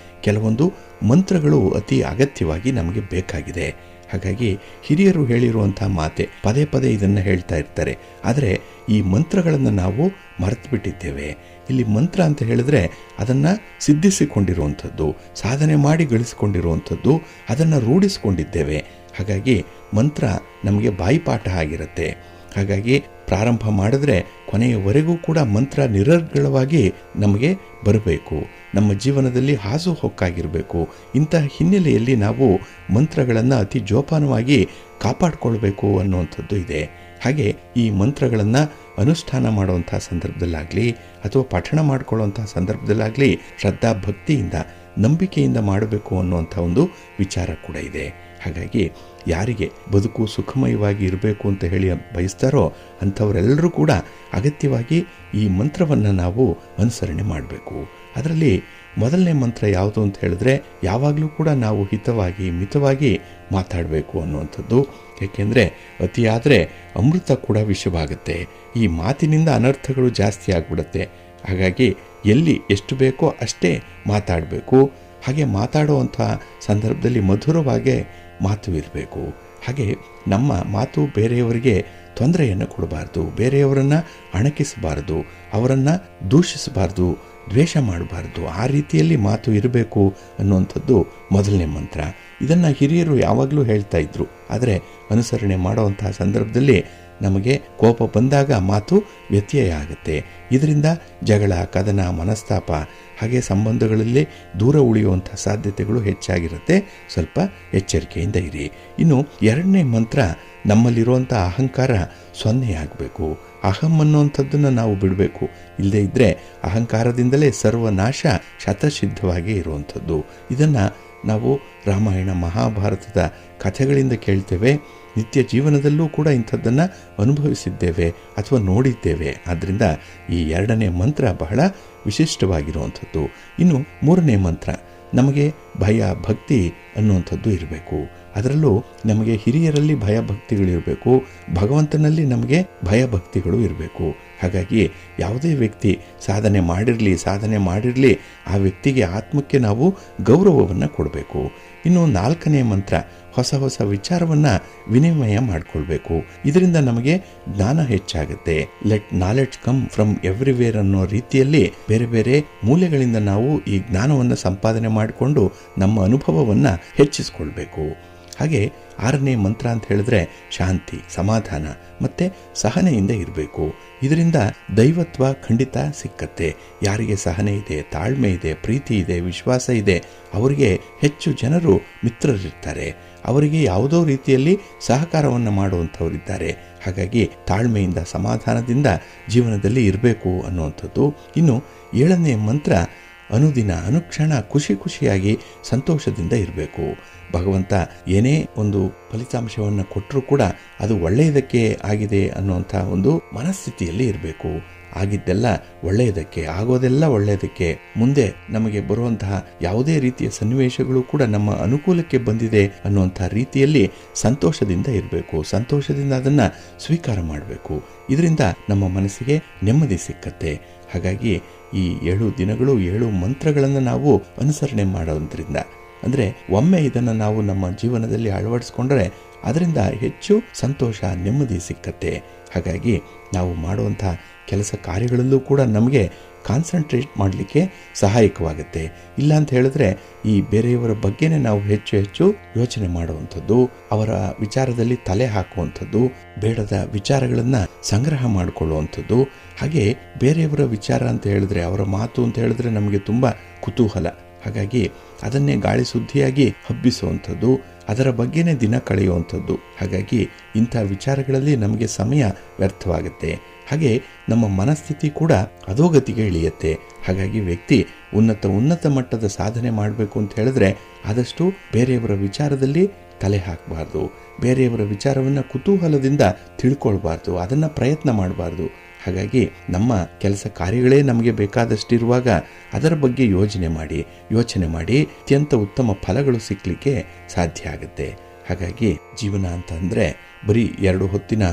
ಕೆಲವೊಂದು ಮಂತ್ರಗಳು ಅತಿ ಅಗತ್ಯವಾಗಿ ನಮಗೆ ಬೇಕಾಗಿದೆ. ಹಾಗಾಗಿ ಹಿರಿಯರು ಹೇಳಿರುವಂಥ ಮಾತೆ ಪದೇ ಪದೇ ಇದನ್ನು ಹೇಳ್ತಾ ಇರ್ತಾರೆ. ಆದರೆ ಈ ಮಂತ್ರಗಳನ್ನು ನಾವು ಮರೆತು ಬಿಟ್ಟಿದ್ದೇವೆ. ಇಲ್ಲಿ ಮಂತ್ರ ಅಂತ ಹೇಳಿದ್ರೆ ಅದನ್ನು ಸಿದ್ಧಿಸಿಕೊಂಡಿರುವಂಥದ್ದು, ಸಾಧನೆ ಮಾಡಿ ಗಳಿಸಿಕೊಂಡಿರುವಂಥದ್ದು, ಅದನ್ನು ರೂಢಿಸಿಕೊಂಡಿದ್ದೇವೆ. ಹಾಗಾಗಿ ಮಂತ್ರ ನಮಗೆ ಬಾಯಿಪಾಠ ಆಗಿರುತ್ತೆ. ಹಾಗಾಗಿ ಪ್ರಾರಂಭ ಮಾಡಿದ್ರೆ ಕೊನೆಯವರೆಗೂ ಕೂಡ ಮಂತ್ರ ನಿರರ್ಗಳವಾಗಿ ನಮಗೆ ಬರಬೇಕು, ನಮ್ಮ ಜೀವನದಲ್ಲಿ ಹಾಸು ಹೊಕ್ಕಾಗಿರಬೇಕು. ಇಂತಹ ಹಿನ್ನೆಲೆಯಲ್ಲಿ ನಾವು ಮಂತ್ರಗಳನ್ನು ಅತಿ ಜೋಪಾನವಾಗಿ ಕಾಪಾಡಿಕೊಳ್ಬೇಕು ಅನ್ನುವಂಥದ್ದು ಇದೆ. ಹಾಗೆ ಈ ಮಂತ್ರಗಳನ್ನು ಅನುಷ್ಠಾನ ಮಾಡುವಂಥ ಸಂದರ್ಭದಲ್ಲಾಗಲಿ ಅಥವಾ ಪಠಣ ಮಾಡಿಕೊಳ್ಳುವಂಥ ಸಂದರ್ಭದಲ್ಲಾಗಲಿ ಶ್ರದ್ಧಾ ಭಕ್ತಿಯಿಂದ, ನಂಬಿಕೆಯಿಂದ ಮಾಡಬೇಕು ಅನ್ನುವಂಥ ಒಂದು ವಿಚಾರ ಕೂಡ ಇದೆ. ಹಾಗಾಗಿ ಯಾರಿಗೆ ಬದುಕು ಸುಖಮಯವಾಗಿ ಇರಬೇಕು ಅಂತ ಹೇಳಿ ಬಯಸ್ತಾರೋ ಅಂಥವರೆಲ್ಲರೂ ಕೂಡ ಅಗತ್ಯವಾಗಿ ಈ ಮಂತ್ರವನ್ನು ನಾವು ಅನುಸರಣೆ ಮಾಡಬೇಕು. ಅದರಲ್ಲಿ ಮೊದಲನೇ ಮಂತ್ರ ಯಾವುದು ಅಂತ ಹೇಳಿದ್ರೆ, ಯಾವಾಗಲೂ ಕೂಡ ನಾವು ಹಿತವಾಗಿ ಮಿತವಾಗಿ ಮಾತಾಡಬೇಕು ಅನ್ನುವಂಥದ್ದು. ಏಕೆಂದರೆ ಅತಿಯಾದರೆ ಅಮೃತ ಕೂಡ ವಿಷವಾಗುತ್ತೆ. ಈ ಮಾತಿನಿಂದ ಅನರ್ಥಗಳು ಜಾಸ್ತಿ ಆಗಿಬಿಡುತ್ತೆ. ಹಾಗಾಗಿ ಎಲ್ಲಿ ಎಷ್ಟು ಬೇಕೋ ಅಷ್ಟೇ ಮಾತಾಡಬೇಕು. ಹಾಗೆ ಮಾತಾಡುವಂಥ ಸಂದರ್ಭದಲ್ಲಿ ಮಧುರವಾಗಿ ಮಾತು ಇರಬೇಕು. ಹಾಗೆ ನಮ್ಮ ಮಾತು ಬೇರೆಯವರಿಗೆ ತೊಂದರೆಯನ್ನು ಕೊಡಬಾರ್ದು, ಬೇರೆಯವರನ್ನ ಅಣಕಿಸಬಾರದು, ಅವರನ್ನ ದೂಷಿಸಬಾರ್ದು, ದ್ವೇಷ ಮಾಡಬಾರ್ದು. ಆ ರೀತಿಯಲ್ಲಿ ಮಾತು ಇರಬೇಕು ಅನ್ನುವಂಥದ್ದು ಮೊದಲನೇ ಮಂತ್ರ. ಇದನ್ನು ಹಿರಿಯರು ಯಾವಾಗಲೂ ಹೇಳ್ತಾ ಇದ್ರು. ಆದರೆ ಅನುಸರಣೆ ಮಾಡುವಂತಹ ಸಂದರ್ಭದಲ್ಲಿ ನಮಗೆ ಕೋಪ ಬಂದಾಗ ಮಾತು ವ್ಯತ್ಯಯ ಆಗುತ್ತೆ. ಇದರಿಂದ ಜಗಳ, ಕದನ, ಮನಸ್ತಾಪ, ಹಾಗೆ ಸಂಬಂಧಗಳಲ್ಲಿ ದೂರ ಉಳಿಯುವಂಥ ಸಾಧ್ಯತೆಗಳು ಹೆಚ್ಚಾಗಿರುತ್ತೆ. ಸ್ವಲ್ಪ ಎಚ್ಚರಿಕೆಯಿಂದ ಇರಿ. ಇನ್ನು ಎರಡನೇ ಮಂತ್ರ, ನಮ್ಮಲ್ಲಿರುವಂಥ ಅಹಂಕಾರ ಸೊನ್ನೆಯಾಗಬೇಕು. ಅಹಂ ಅನ್ನುವಂಥದ್ದನ್ನು ನಾವು ಬಿಡಬೇಕು. ಇಲ್ಲದೇ ಇದ್ದರೆ ಅಹಂಕಾರದಿಂದಲೇ ಸರ್ವನಾಶ ಶತಸಿದ್ಧವಾಗಿ ಇರುವಂಥದ್ದು. ಇದನ್ನು ನಾವು ರಾಮಾಯಣ, ಮಹಾಭಾರತದ ಕಥೆಗಳಿಂದ ಕೇಳ್ತೇವೆ. ನಿತ್ಯ ಜೀವನದಲ್ಲೂ ಕೂಡ ಇಂಥದ್ದನ್ನು ಅನುಭವಿಸಿದ್ದೇವೆ ಅಥವಾ ನೋಡಿದ್ದೇವೆ. ಆದ್ದರಿಂದ ಈ ಎರಡನೇ ಮಂತ್ರ ಬಹಳ ವಿಶಿಷ್ಟವಾಗಿರುವಂಥದ್ದು. ಇನ್ನು ಮೂರನೇ ಮಂತ್ರ, ನಮಗೆ ಭಯ ಭಕ್ತಿ ಅನ್ನುವಂಥದ್ದು ಇರಬೇಕು. ಅದರಲ್ಲೂ ನಮಗೆ ಹಿರಿಯರಲ್ಲಿ ಭಯ ಭಕ್ತಿಗಳಿರಬೇಕು, ಭಗವಂತನಲ್ಲಿ ನಮಗೆ ಭಯ ಭಕ್ತಿಗಳು ಇರಬೇಕು. ಹಾಗಾಗಿ ಯಾವುದೇ ವ್ಯಕ್ತಿ ಸಾಧನೆ ಮಾಡಿರಲಿ ಆ ವ್ಯಕ್ತಿಗೆ ಆತ್ಮಕ್ಕೆ ನಾವು ಗೌರವವನ್ನು ಕೊಡಬೇಕು. ಇನ್ನು ನಾಲ್ಕನೇ ಮಂತ್ರ, ಹೊಸ ಹೊಸ ವಿಚಾರವನ್ನು ವಿನಿಮಯ ಮಾಡಿಕೊಳ್ಬೇಕು. ಇದರಿಂದ ನಮಗೆ ಜ್ಞಾನ ಹೆಚ್ಚಾಗುತ್ತೆ. Let knowledge come from everywhere ಅನ್ನೋ ರೀತಿಯಲ್ಲಿ ಬೇರೆ ಬೇರೆ ಮೂಲೆಗಳಿಂದ ನಾವು ಈ ಜ್ಞಾನವನ್ನು ಸಂಪಾದನೆ ಮಾಡಿಕೊಂಡು ನಮ್ಮ ಅನುಭವವನ್ನು ಹೆಚ್ಚಿಸ್ಕೊಳ್ಬೇಕು. ಹಾಗೆ ಆರನೇ ಮಂತ್ರ ಅಂತ ಹೇಳಿದ್ರೆ ಶಾಂತಿ, ಸಮಾಧಾನ ಮತ್ತೆ ಸಹನೆಯಿಂದ ಇರಬೇಕು. ಇದರಿಂದ ದೈವತ್ವ ಖಂಡಿತ ಸಿಕ್ಕತ್ತೆ. ಯಾರಿಗೆ ಸಹನೆ ಇದೆ, ತಾಳ್ಮೆ ಇದೆ, ಪ್ರೀತಿ ಇದೆ, ವಿಶ್ವಾಸ ಇದೆ, ಅವರಿಗೆ ಹೆಚ್ಚು ಜನರು ಮಿತ್ರರಿರ್ತಾರೆ. ಅವರಿಗೆ ಯಾವುದೋ ರೀತಿಯಲ್ಲಿ ಸಹಕಾರವನ್ನು ಮಾಡುವಂಥವರಿದ್ದಾರೆ. ಹಾಗಾಗಿ ತಾಳ್ಮೆಯಿಂದ, ಸಮಾಧಾನದಿಂದ ಜೀವನದಲ್ಲಿ ಇರಬೇಕು ಅನ್ನುವಂಥದ್ದು. ಇನ್ನು ಏಳನೇ ಮಂತ್ರ, ಅನುದಿನ ಅನುಕ್ಷಣ ಖುಷಿಯಾಗಿ ಸಂತೋಷದಿಂದ ಇರಬೇಕು. ಭಗವಂತ ಏನೇ ಒಂದು ಫಲಿತಾಂಶವನ್ನು ಕೊಟ್ಟರೂ ಕೂಡ ಅದು ಒಳ್ಳೆಯದಕ್ಕೆ ಆಗಿದೆ ಅನ್ನುವಂಥ ಒಂದು ಮನಸ್ಥಿತಿಯಲ್ಲಿ ಇರಬೇಕು. ಆಗಿದ್ದೆಲ್ಲ ಒಳ್ಳೆಯದಕ್ಕೆ, ಆಗೋದೆಲ್ಲ ಒಳ್ಳೆಯದಕ್ಕೆ, ಮುಂದೆ ನಮಗೆ ಬರುವಂತಹ ಯಾವುದೇ ರೀತಿಯ ಸನ್ನಿವೇಶಗಳು ಕೂಡ ನಮ್ಮ ಅನುಕೂಲಕ್ಕೆ ಬಂದಿದೆ ಅನ್ನುವಂಥ ರೀತಿಯಲ್ಲಿ ಸಂತೋಷದಿಂದ ಇರಬೇಕು. ಸಂತೋಷದಿಂದ ಅದನ್ನು ಸ್ವೀಕಾರ ಮಾಡಬೇಕು. ಇದರಿಂದ ನಮ್ಮ ಮನಸ್ಸಿಗೆ ನೆಮ್ಮದಿ ಸಿಕ್ಕತ್ತೆ. ಹಾಗಾಗಿ ಈ 7 ದಿನಗಳು 7 ಮಂತ್ರಗಳನ್ನು ನಾವು ಅನುಸರಣೆ ಮಾಡೋದ್ರಿಂದ, ಅಂದರೆ ಒಮ್ಮೆ ಇದನ್ನು ನಾವು ನಮ್ಮ ಜೀವನದಲ್ಲಿ ಅಳವಡಿಸ್ಕೊಂಡ್ರೆ ಅದರಿಂದ ಹೆಚ್ಚು ಸಂತೋಷ, ನೆಮ್ಮದಿ ಸಿಕ್ಕತ್ತೆ. ಹಾಗಾಗಿ ನಾವು ಮಾಡುವಂಥ ಕೆಲಸ ಕಾರ್ಯಗಳಲ್ಲೂ ಕೂಡ ನಮಗೆ ಕಾನ್ಸಂಟ್ರೇಟ್ ಮಾಡಲಿಕ್ಕೆ ಸಹಾಯಕವಾಗುತ್ತೆ. ಇಲ್ಲ ಅಂತ ಹೇಳಿದ್ರೆ ಈ ಬೇರೆಯವರ ಬಗ್ಗೆನೇ ನಾವು ಹೆಚ್ಚು ಯೋಚನೆ ಮಾಡುವಂಥದ್ದು, ಅವರ ವಿಚಾರದಲ್ಲಿ ತಲೆ ಹಾಕುವಂಥದ್ದು, ಬೇಡದ ವಿಚಾರಗಳನ್ನು ಸಂಗ್ರಹ ಮಾಡಿಕೊಳ್ಳುವಂಥದ್ದು. ಹಾಗೆ ಬೇರೆಯವರ ವಿಚಾರ ಅಂತ ಹೇಳಿದ್ರೆ, ಅವರ ಮಾತು ಅಂತ ಹೇಳಿದ್ರೆ ನಮಗೆ ತುಂಬ ಕುತೂಹಲ. ಹಾಗಾಗಿ ಅದನ್ನೇ ಗಾಳಿ ಸುದ್ದಿಯಾಗಿ ಹಬ್ಬಿಸುವಂಥದ್ದು, ಅದರ ಬಗ್ಗೆನೇ ದಿನ ಕಳೆಯುವಂಥದ್ದು. ಹಾಗಾಗಿ ಇಂಥ ವಿಚಾರಗಳಲ್ಲಿ ನಮಗೆ ಸಮಯ ವ್ಯರ್ಥವಾಗುತ್ತೆ. ಹಾಗೆ ನಮ್ಮ ಮನಸ್ಥಿತಿ ಕೂಡ ಅಧೋಗತಿಗೆ ಇಳಿಯುತ್ತೆ. ಹಾಗಾಗಿ ವ್ಯಕ್ತಿ ಉನ್ನತ ಮಟ್ಟದ ಸಾಧನೆ ಮಾಡಬೇಕು ಅಂತ ಹೇಳಿದ್ರೆ ಆದಷ್ಟು ಬೇರೆಯವರ ವಿಚಾರದಲ್ಲಿ ತಲೆ ಹಾಕಬಾರ್ದು, ಬೇರೆಯವರ ವಿಚಾರವನ್ನು ಕುತೂಹಲದಿಂದ ತಿಳ್ಕೊಳ್ಬಾರ್ದು, ಅದನ್ನು ಪ್ರಯತ್ನ ಮಾಡಬಾರ್ದು. ಹಾಗಾಗಿ ನಮ್ಮ ಕೆಲಸ ಕಾರ್ಯಗಳೇ ನಮಗೆ ಬೇಕಾದಷ್ಟಿರುವಾಗ ಅದರ ಬಗ್ಗೆ ಯೋಚನೆ ಮಾಡಿ ಅತ್ಯಂತ ಉತ್ತಮ ಫಲಗಳು ಸಿಕ್ಕಲಿಕ್ಕೆ ಸಾಧ್ಯ ಆಗುತ್ತೆ. ಹಾಗಾಗಿ ಜೀವನ ಅಂತಂದರೆ ಬರೀ 2 ಹೊತ್ತಿನ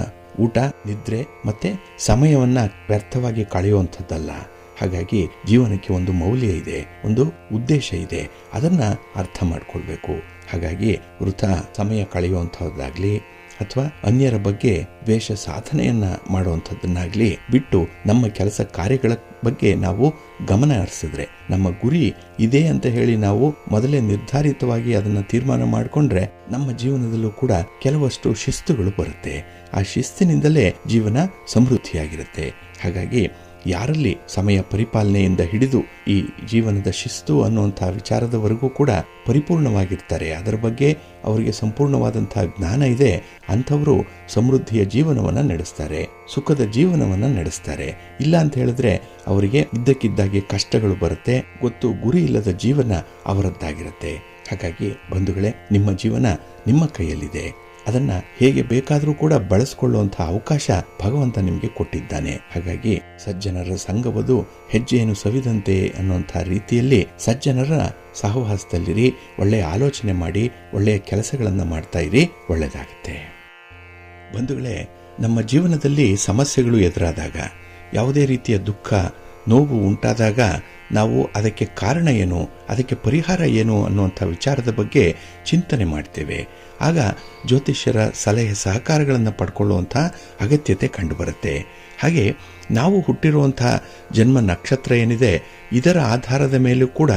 ಊಟ, ನಿದ್ರೆ ಮತ್ತೆ ಸಮಯವನ್ನು ವ್ಯರ್ಥವಾಗಿ ಕಳೆಯುವಂಥದ್ದಲ್ಲ. ಹಾಗಾಗಿ ಜೀವನಕ್ಕೆ ಒಂದು ಮೌಲ್ಯ ಇದೆ, ಒಂದು ಉದ್ದೇಶ ಇದೆ, ಅದನ್ನು ಅರ್ಥ ಮಾಡಿಕೊಳ್ಬೇಕು. ಹಾಗಾಗಿ ವೃಥಾ ಸಮಯ ಕಳೆಯುವಂಥದ್ದಾಗಲಿ ಅಥವಾ ಅನ್ಯರ ಬಗ್ಗೆ ದ್ವೇಷ ಸಾಧನೆಯನ್ನು ಮಾಡುವಂಥದ್ದನ್ನಾಗಲಿ ಬಿಟ್ಟು ನಮ್ಮ ಕೆಲಸ ಕಾರ್ಯಗಳ ಬಗ್ಗೆ ನಾವು ಗಮನ ಹರಿಸಿದ್ರೆ, ನಮ್ಮ ಗುರಿ ಇದೆ ಅಂತ ಹೇಳಿ ನಾವು ಮೊದಲೇ ನಿರ್ಧಾರಿತವಾಗಿ ಅದನ್ನು ತೀರ್ಮಾನ ಮಾಡಿಕೊಂಡ್ರೆ ನಮ್ಮ ಜೀವನದಲ್ಲೂ ಕೂಡ ಕೆಲವಷ್ಟು ಶಿಸ್ತುಗಳು ಬರುತ್ತೆ. ಆ ಶಿಸ್ತಿನಿಂದಲೇ ಜೀವನ ಸಮೃದ್ಧಿಯಾಗಿರುತ್ತೆ. ಹಾಗಾಗಿ ಯಾರಲ್ಲಿ ಸಮಯ ಪರಿಪಾಲನೆಯಿಂದ ಹಿಡಿದು ಈ ಜೀವನದ ಶಿಸ್ತು ಅನ್ನುವಂಥ ವಿಚಾರದವರೆಗೂ ಕೂಡ ಪರಿಪೂರ್ಣವಾಗಿರ್ತಾರೆ, ಅದರ ಬಗ್ಗೆ ಅವರಿಗೆ ಸಂಪೂರ್ಣವಾದಂತಹ ಜ್ಞಾನ ಇದೆ, ಅಂಥವರು ಸಮೃದ್ಧಿಯ ಜೀವನವನ್ನು ನಡೆಸ್ತಾರೆ, ಸುಖದ ಜೀವನವನ್ನು ನಡೆಸ್ತಾರೆ. ಇಲ್ಲ ಅಂತ ಹೇಳಿದ್ರೆ ಅವರಿಗೆ ಇದ್ದಕ್ಕಿದ್ದಾಗೆ ಕಷ್ಟಗಳು ಬರುತ್ತೆ, ಗುರಿ ಇಲ್ಲದ ಜೀವನ ಅವರದ್ದಾಗಿರುತ್ತೆ. ಹಾಗಾಗಿ ಬಂಧುಗಳೇ, ನಿಮ್ಮ ಜೀವನ ನಿಮ್ಮ ಕೈಯಲ್ಲಿದೆ. ಅದನ್ನ ಹೇಗೆ ಬೇಕಾದರೂ ಕೂಡ ಬಳಸಿಕೊಳ್ಳುವಂಥ ಅವಕಾಶ ಭಗವಂತ ನಿಮಗೆ ಕೊಟ್ಟಿದ್ದಾನೆ. ಹಾಗಾಗಿ ಸಜ್ಜನರ ಸಂಗವದು ಹೆಜ್ಜೆಯನ್ನು ಸವಿದಂತೆ ಅನ್ನುವಂಥ ರೀತಿಯಲ್ಲಿ ಸಜ್ಜನರ ಸಹವಾಸದಲ್ಲಿರಿ, ಒಳ್ಳೆಯ ಆಲೋಚನೆ ಮಾಡಿ, ಒಳ್ಳೆಯ ಕೆಲಸಗಳನ್ನು ಮಾಡ್ತಾ ಇರಿ, ಒಳ್ಳೆಯದಾಗುತ್ತೆ. ಬಂಧುಗಳೇ, ನಮ್ಮ ಜೀವನದಲ್ಲಿ ಸಮಸ್ಯೆಗಳು ಎದುರಾದಾಗ, ಯಾವುದೇ ರೀತಿಯ ದುಃಖ ನೋವು ಉಂಟಾದಾಗ ನಾವು ಅದಕ್ಕೆ ಕಾರಣ ಏನು, ಅದಕ್ಕೆ ಪರಿಹಾರ ಏನು ಅನ್ನುವಂಥ ವಿಚಾರದ ಬಗ್ಗೆ ಚಿಂತನೆ ಮಾಡ್ತೇವೆ. ಆಗ ಜ್ಯೋತಿಷ್ಯರ ಸಲಹೆ ಸಹಕಾರಗಳನ್ನು ಪಡ್ಕೊಳ್ಳುವಂಥ ಅಗತ್ಯತೆ ಕಂಡುಬರುತ್ತೆ. ಹಾಗೆ ನಾವು ಹುಟ್ಟಿರುವಂಥ ಜನ್ಮ ನಕ್ಷತ್ರ ಏನಿದೆ, ಇದರ ಆಧಾರದ ಮೇಲೂ ಕೂಡ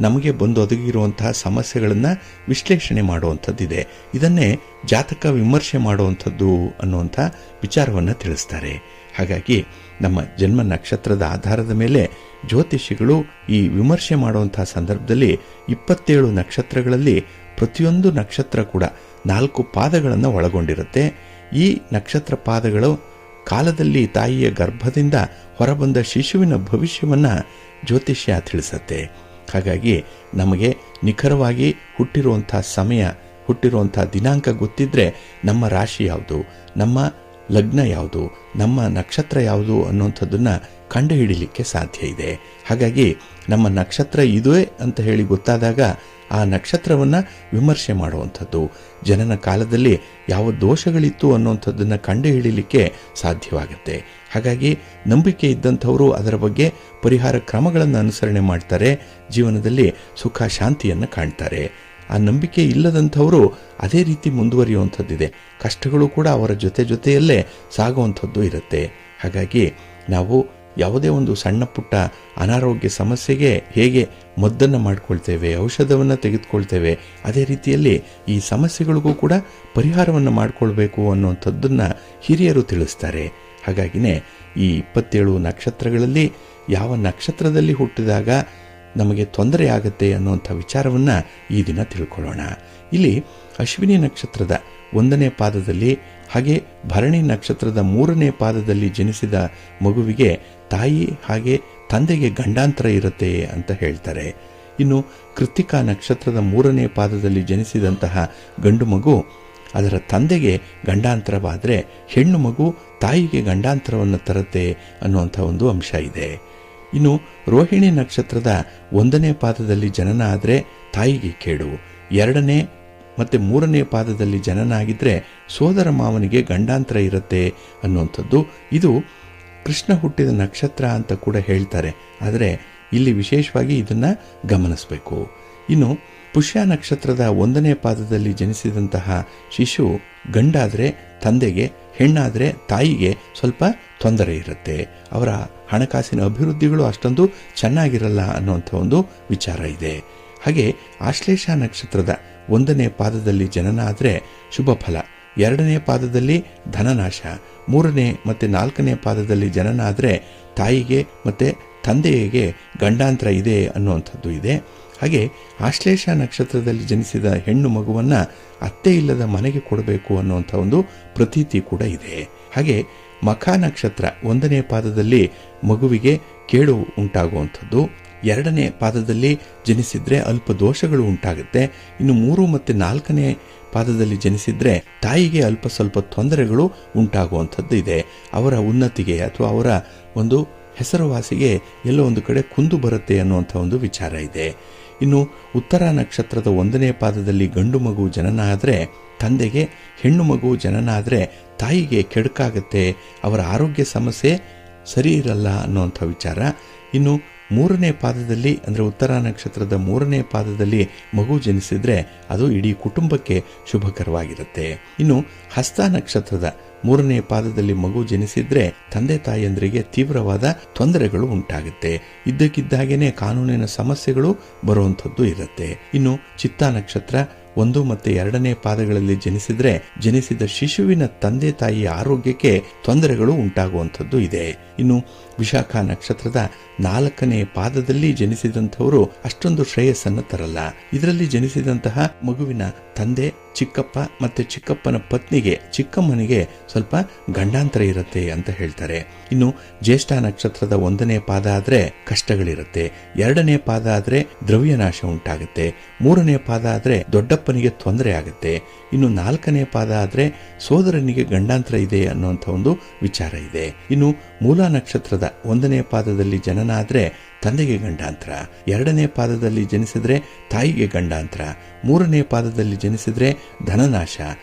ನಮಗೆ ಬಂದೊದಗಿರುವಂತಹ ಸಮಸ್ಯೆಗಳನ್ನು ವಿಶ್ಲೇಷಣೆ ಮಾಡುವಂಥದ್ದಿದೆ. ಇದನ್ನೇ ಜಾತಕ ವಿಮರ್ಶೆ ಮಾಡುವಂಥದ್ದು ಅನ್ನುವಂಥ ವಿಚಾರವನ್ನು ತಿಳಿಸ್ತಾರೆ. ಹಾಗಾಗಿ ನಮ್ಮ ಜನ್ಮ ನಕ್ಷತ್ರದ ಆಧಾರದ ಮೇಲೆ ಜ್ಯೋತಿಷಿಗಳು ಈ ವಿಮರ್ಶೆ ಮಾಡುವಂತಹ ಸಂದರ್ಭದಲ್ಲಿ 27 ನಕ್ಷತ್ರಗಳಲ್ಲಿ ಪ್ರತಿಯೊಂದು ನಕ್ಷತ್ರ ಕೂಡ 4 ಪಾದಗಳನ್ನು ಒಳಗೊಂಡಿರುತ್ತೆ. ಈ ನಕ್ಷತ್ರ ಪಾದಗಳು ಕಾಲದಲ್ಲಿ ತಾಯಿಯ ಗರ್ಭದಿಂದ ಹೊರಬಂದ ಶಿಶುವಿನ ಭವಿಷ್ಯವನ್ನು ಜ್ಯೋತಿಷ್ಯ ತಿಳಿಸುತ್ತೆ. ಹಾಗಾಗಿ ನಮಗೆ ನಿಖರವಾಗಿ ಹುಟ್ಟಿರುವಂಥ ಸಮಯ, ಹುಟ್ಟಿರುವಂಥ ದಿನಾಂಕ ಗೊತ್ತಿದ್ರೆ ನಮ್ಮ ರಾಶಿ ಯಾವುದು, ನಮ್ಮ ಲಗ್ನ ಯಾವುದು, ನಮ್ಮ ನಕ್ಷತ್ರ ಯಾವುದು ಅನ್ನುವಂಥದ್ದನ್ನು ಕಂಡುಹಿಡಿಯಲಿಕ್ಕೆ ಸಾಧ್ಯ ಇದೆ. ಹಾಗಾಗಿ ನಮ್ಮ ನಕ್ಷತ್ರ ಇದುವೇ ಅಂತ ಹೇಳಿ ಗೊತ್ತಾದಾಗ ಆ ನಕ್ಷತ್ರವನ್ನು ವಿಮರ್ಶೆ ಮಾಡುವಂಥದ್ದು, ಜನನ ಕಾಲದಲ್ಲಿ ಯಾವ ದೋಷಗಳಿತ್ತು ಅನ್ನುವಂಥದ್ದನ್ನು ಕಂಡುಹಿಡಿಯಲಿಕ್ಕೆ ಸಾಧ್ಯವಾಗುತ್ತೆ. ಹಾಗಾಗಿ ನಂಬಿಕೆ ಇದ್ದಂಥವರು ಅದರ ಬಗ್ಗೆ ಪರಿಹಾರ ಕ್ರಮಗಳನ್ನು ಅನುಸರಣೆ ಮಾಡ್ತಾರೆ, ಜೀವನದಲ್ಲಿ ಸುಖ ಶಾಂತಿಯನ್ನು ಕಾಣ್ತಾರೆ. ಆ ನಂಬಿಕೆ ಇಲ್ಲದಂಥವರು ಅದೇ ರೀತಿ ಮುಂದುವರಿಯುವಂಥದ್ದಿದೆ, ಕಷ್ಟಗಳು ಕೂಡ ಅವರ ಜೊತೆಯಲ್ಲೇ ಸಾಗುವಂಥದ್ದು ಇರುತ್ತೆ. ಹಾಗಾಗಿ ನಾವು ಯಾವುದೇ ಒಂದು ಸಣ್ಣ ಪುಟ್ಟ ಅನಾರೋಗ್ಯ ಸಮಸ್ಯೆಗೆ ಹೇಗೆ ಮದ್ದನ್ನು ಮಾಡ್ಕೊಳ್ತೇವೆ, ಔಷಧವನ್ನು ತೆಗೆದುಕೊಳ್ತೇವೆ, ಅದೇ ರೀತಿಯಲ್ಲಿ ಈ ಸಮಸ್ಯೆಗಳಿಗೂ ಕೂಡ ಪರಿಹಾರವನ್ನು ಮಾಡಿಕೊಳ್ಬೇಕು ಅನ್ನುವಂಥದ್ದನ್ನು ಹಿರಿಯರು ತಿಳಿಸ್ತಾರೆ. ಹಾಗಾಗಿನೇ ಈ 27 ನಕ್ಷತ್ರಗಳಲ್ಲಿ ಯಾವ ನಕ್ಷತ್ರದಲ್ಲಿ ಹುಟ್ಟಿದಾಗ ನಮಗೆ ತೊಂದರೆ ಆಗುತ್ತೆ ಅನ್ನುವಂಥ ವಿಚಾರವನ್ನು ಈ ದಿನ ತಿಳ್ಕೊಳ್ಳೋಣ. ಇಲ್ಲಿ ಅಶ್ವಿನಿ ನಕ್ಷತ್ರದ 1ನೇ ಪಾದದಲ್ಲಿ ಹಾಗೆ ಭರಣಿ ನಕ್ಷತ್ರದ 3ನೇ ಪಾದದಲ್ಲಿ ಜನಿಸಿದ ಮಗುವಿಗೆ ತಾಯಿ ಹಾಗೆ ತಂದೆಗೆ ಗಂಡಾಂತರ ಇರುತ್ತೆ ಅಂತ ಹೇಳ್ತಾರೆ. ಇನ್ನು ಕೃತ್ತಿಕಾ ನಕ್ಷತ್ರದ 3ನೇ ಪಾದದಲ್ಲಿ ಜನಿಸಿದಂತಹ ಗಂಡು ಮಗು ಅದರ ತಂದೆಗೆ ಗಂಡಾಂತರವಾದರೆ ಹೆಣ್ಣು ಮಗು ತಾಯಿಗೆ ಗಂಡಾಂತರವನ್ನು ತರುತ್ತೆ ಅನ್ನುವಂಥ ಒಂದು ಅಂಶ ಇದೆ. ಇನ್ನು ರೋಹಿಣಿ ನಕ್ಷತ್ರದ 1ನೇ ಪಾದದಲ್ಲಿ ಜನನ ಆದರೆ ತಾಯಿಗೆ ಕೇಡು, 2ನೇ ಮತ್ತು 3ನೇ ಪಾದದಲ್ಲಿ ಜನನ ಆಗಿದ್ರೆ ಸೋದರ ಮಾವನಿಗೆ ಗಂಡಾಂತರ ಇರುತ್ತೆ ಅನ್ನುವಂಥದ್ದು. ಇದು ಕೃಷ್ಣ ಹುಟ್ಟಿದ ನಕ್ಷತ್ರ ಅಂತ ಕೂಡ ಹೇಳ್ತಾರೆ, ಆದರೆ ಇಲ್ಲಿ ವಿಶೇಷವಾಗಿ ಇದನ್ನು ಗಮನಿಸಬೇಕು. ಇನ್ನು ಪುಷ್ಯ ನಕ್ಷತ್ರದ 1ನೇ ಪಾದದಲ್ಲಿ ಜನಿಸಿದಂತಹ ಶಿಶು ಗಂಡಾದರೆ ತಂದೆಗೆ, ಹೆಣ್ಣಾದರೆ ತಾಯಿಗೆ ಸ್ವಲ್ಪ ತೊಂದರೆ ಇರುತ್ತೆ, ಅವರ ಹಣಕಾಸಿನ ಅಭಿವೃದ್ಧಿಗಳು ಅಷ್ಟೊಂದು ಚೆನ್ನಾಗಿರಲ್ಲ ಅನ್ನುವಂಥ ಒಂದು ವಿಚಾರ ಇದೆ. ಹಾಗೆ ಆಶ್ಲೇಷ ನಕ್ಷತ್ರದ 1ನೇ ಪಾದದಲ್ಲಿ ಜನನ ಆದರೆ ಶುಭ ಫಲ, 2ನೇ ಪಾದದಲ್ಲಿ ಧನನಾಶ, 3ನೇ ಮತ್ತು 4ನೇ ಪಾದದಲ್ಲಿ ಜನನ ಆದರೆ ತಾಯಿಗೆ ಮತ್ತು ತಂದೆಗೆ ಗಂಡಾಂತರ ಇದೆ ಅನ್ನುವಂಥದ್ದು ಇದೆ. ಹಾಗೆ ಆಶ್ಲೇಷ ನಕ್ಷತ್ರದಲ್ಲಿ ಜನಿಸಿದ ಹೆಣ್ಣು ಮಗುವನ್ನು ಅತ್ತೆ ಇಲ್ಲದ ಮನೆಗೆ ಕೊಡಬೇಕು ಅನ್ನುವಂಥ ಒಂದು ಪ್ರತೀತಿ ಕೂಡ ಇದೆ. ಹಾಗೆ ಮಖ ನಕ್ಷತ್ರ 1ನೇ ಪಾದದಲ್ಲಿ ಮಗುವಿಗೆ ಕೇಡು ಉಂಟಾಗುವಂಥದ್ದು, 2ನೇ ಪಾದದಲ್ಲಿ ಜನಿಸಿದ್ರೆ ಅಲ್ಪ ದೋಷಗಳು ಉಂಟಾಗುತ್ತೆ. ಇನ್ನು 3 ಮತ್ತು 4ನೇ ಪಾದದಲ್ಲಿ ಜನಿಸಿದ್ರೆ ತಾಯಿಗೆ ಅಲ್ಪ ಸ್ವಲ್ಪ ತೊಂದರೆಗಳು ಉಂಟಾಗುವಂಥದ್ದು ಇದೆ. ಅವರ ಉನ್ನತಿಗೆ ಅಥವಾ ಅವರ ಒಂದು ಹೆಸರುವಾಸಿಗೆ ಎಲ್ಲೋ ಒಂದು ಕಡೆ ಕುಂದು ಬರುತ್ತೆ ಅನ್ನುವಂಥ ಒಂದು ವಿಚಾರ ಇದೆ. ಇನ್ನು ಉತ್ತರ ನಕ್ಷತ್ರದ 1ನೇ ಪಾದದಲ್ಲಿ ಗಂಡು ಮಗು ಜನನ ಆದರೆ ತಂದೆಗೆ, ಹೆಣ್ಣು ಮಗು ಜನನ ಆದರೆ ತಾಯಿಗೆ ಕೆಡುಕಾಗುತ್ತೆ, ಅವರ ಆರೋಗ್ಯ ಸಮಸ್ಯೆ ಸರಿ ಇರಲ್ಲ ಅನ್ನುವಂಥ ವಿಚಾರ. ಇನ್ನು 3ನೇ ಪಾದದಲ್ಲಿ ಅಂದರೆ ಉತ್ತರ ನಕ್ಷತ್ರದ 3ನೇ ಪಾದದಲ್ಲಿ ಮಗು ಜನಿಸಿದ್ರೆ ಅದು ಇಡೀ ಕುಟುಂಬಕ್ಕೆ ಶುಭಕರವಾಗಿರುತ್ತೆ. ಇನ್ನು ಹಸ್ತ ನಕ್ಷತ್ರದ 3ನೇ ಪಾದದಲ್ಲಿ ಮಗು ಜನಿಸಿದ್ರೆ ತಂದೆ ತಾಯಿಯಂದರಿಗೆ ತೀವ್ರವಾದ ತೊಂದರೆಗಳು ಉಂಟಾಗುತ್ತೆ, ಇದ್ದಕ್ಕಿದ್ದಾಗೇನೆ ಕಾನೂನಿನ ಸಮಸ್ಯೆಗಳು ಬರುವಂಥದ್ದು ಇರುತ್ತೆ. ಇನ್ನು ಚಿತ್ತಾ ನಕ್ಷತ್ರ 1 ಮತ್ತು 2ನೇ ಪಾದಗಳಲ್ಲಿ ಜನಿಸಿದ್ರೆ ಜನಿಸಿದ ಶಿಶುವಿನ ತಂದೆ ತಾಯಿಯ ಆರೋಗ್ಯಕ್ಕೆ ತೊಂದರೆಗಳು ಉಂಟಾಗುವಂಥದ್ದು ಇದೆ. ಇನ್ನು ವಿಶಾಖ ನಕ್ಷತ್ರದ 4ನೇ ಪಾದದಲ್ಲಿ ಜನಿಸಿದಂಥವರು ಅಷ್ಟೊಂದು ಶ್ರೇಯಸ್ಸನ್ನು ತರಲ್ಲ. ಇದರಲ್ಲಿ ಜನಿಸಿದಂತಹ ಮಗುವಿನ ತಂದೆ, ಚಿಕ್ಕಪ್ಪ ಮತ್ತು ಚಿಕ್ಕಪ್ಪನ ಪತ್ನಿಗೆ, ಚಿಕ್ಕಮ್ಮನಿಗೆ ಸ್ವಲ್ಪ ಗಂಡಾಂತರ ಇರುತ್ತೆ ಅಂತ ಹೇಳ್ತಾರೆ. ಇನ್ನು ಜ್ಯೇಷ್ಠ ನಕ್ಷತ್ರದ 1ನೇ ಪಾದ ಆದರೆ ಕಷ್ಟಗಳಿರುತ್ತೆ, 2ನೇ ಪಾದ ಆದರೆ ದ್ರವ್ಯನಾಶ ಉಂಟಾಗುತ್ತೆ, 3ನೇ ಪಾದ ಆದರೆ ದೊಡ್ಡಪ್ಪನಿಗೆ ತೊಂದರೆ ಆಗುತ್ತೆ, ಇನ್ನು 4ನೇ ಪಾದ ಆದರೆ ಸೋದರನಿಗೆ ಗಂಡಾಂತರ ಇದೆ ಅನ್ನುವಂಥ ಒಂದು ವಿಚಾರ ಇದೆ. ಇನ್ನು ಮೂಲ ನಕ್ಷತ್ರದ 1ನೇ ಪಾದದಲ್ಲಿ ಜನನ ಆದರೆ ತಂದೆಗೆ ಗಂಡಾಂತರ, 2ನೇ ಪಾದದಲ್ಲಿ ಜನಿಸಿದ್ರೆ ತಾಯಿಗೆ ಗಂಡಾಂತರ, 3ನೇ ಪಾದದಲ್ಲಿ ಜನಿಸಿದ್ರೆ ಧನನಾಶ,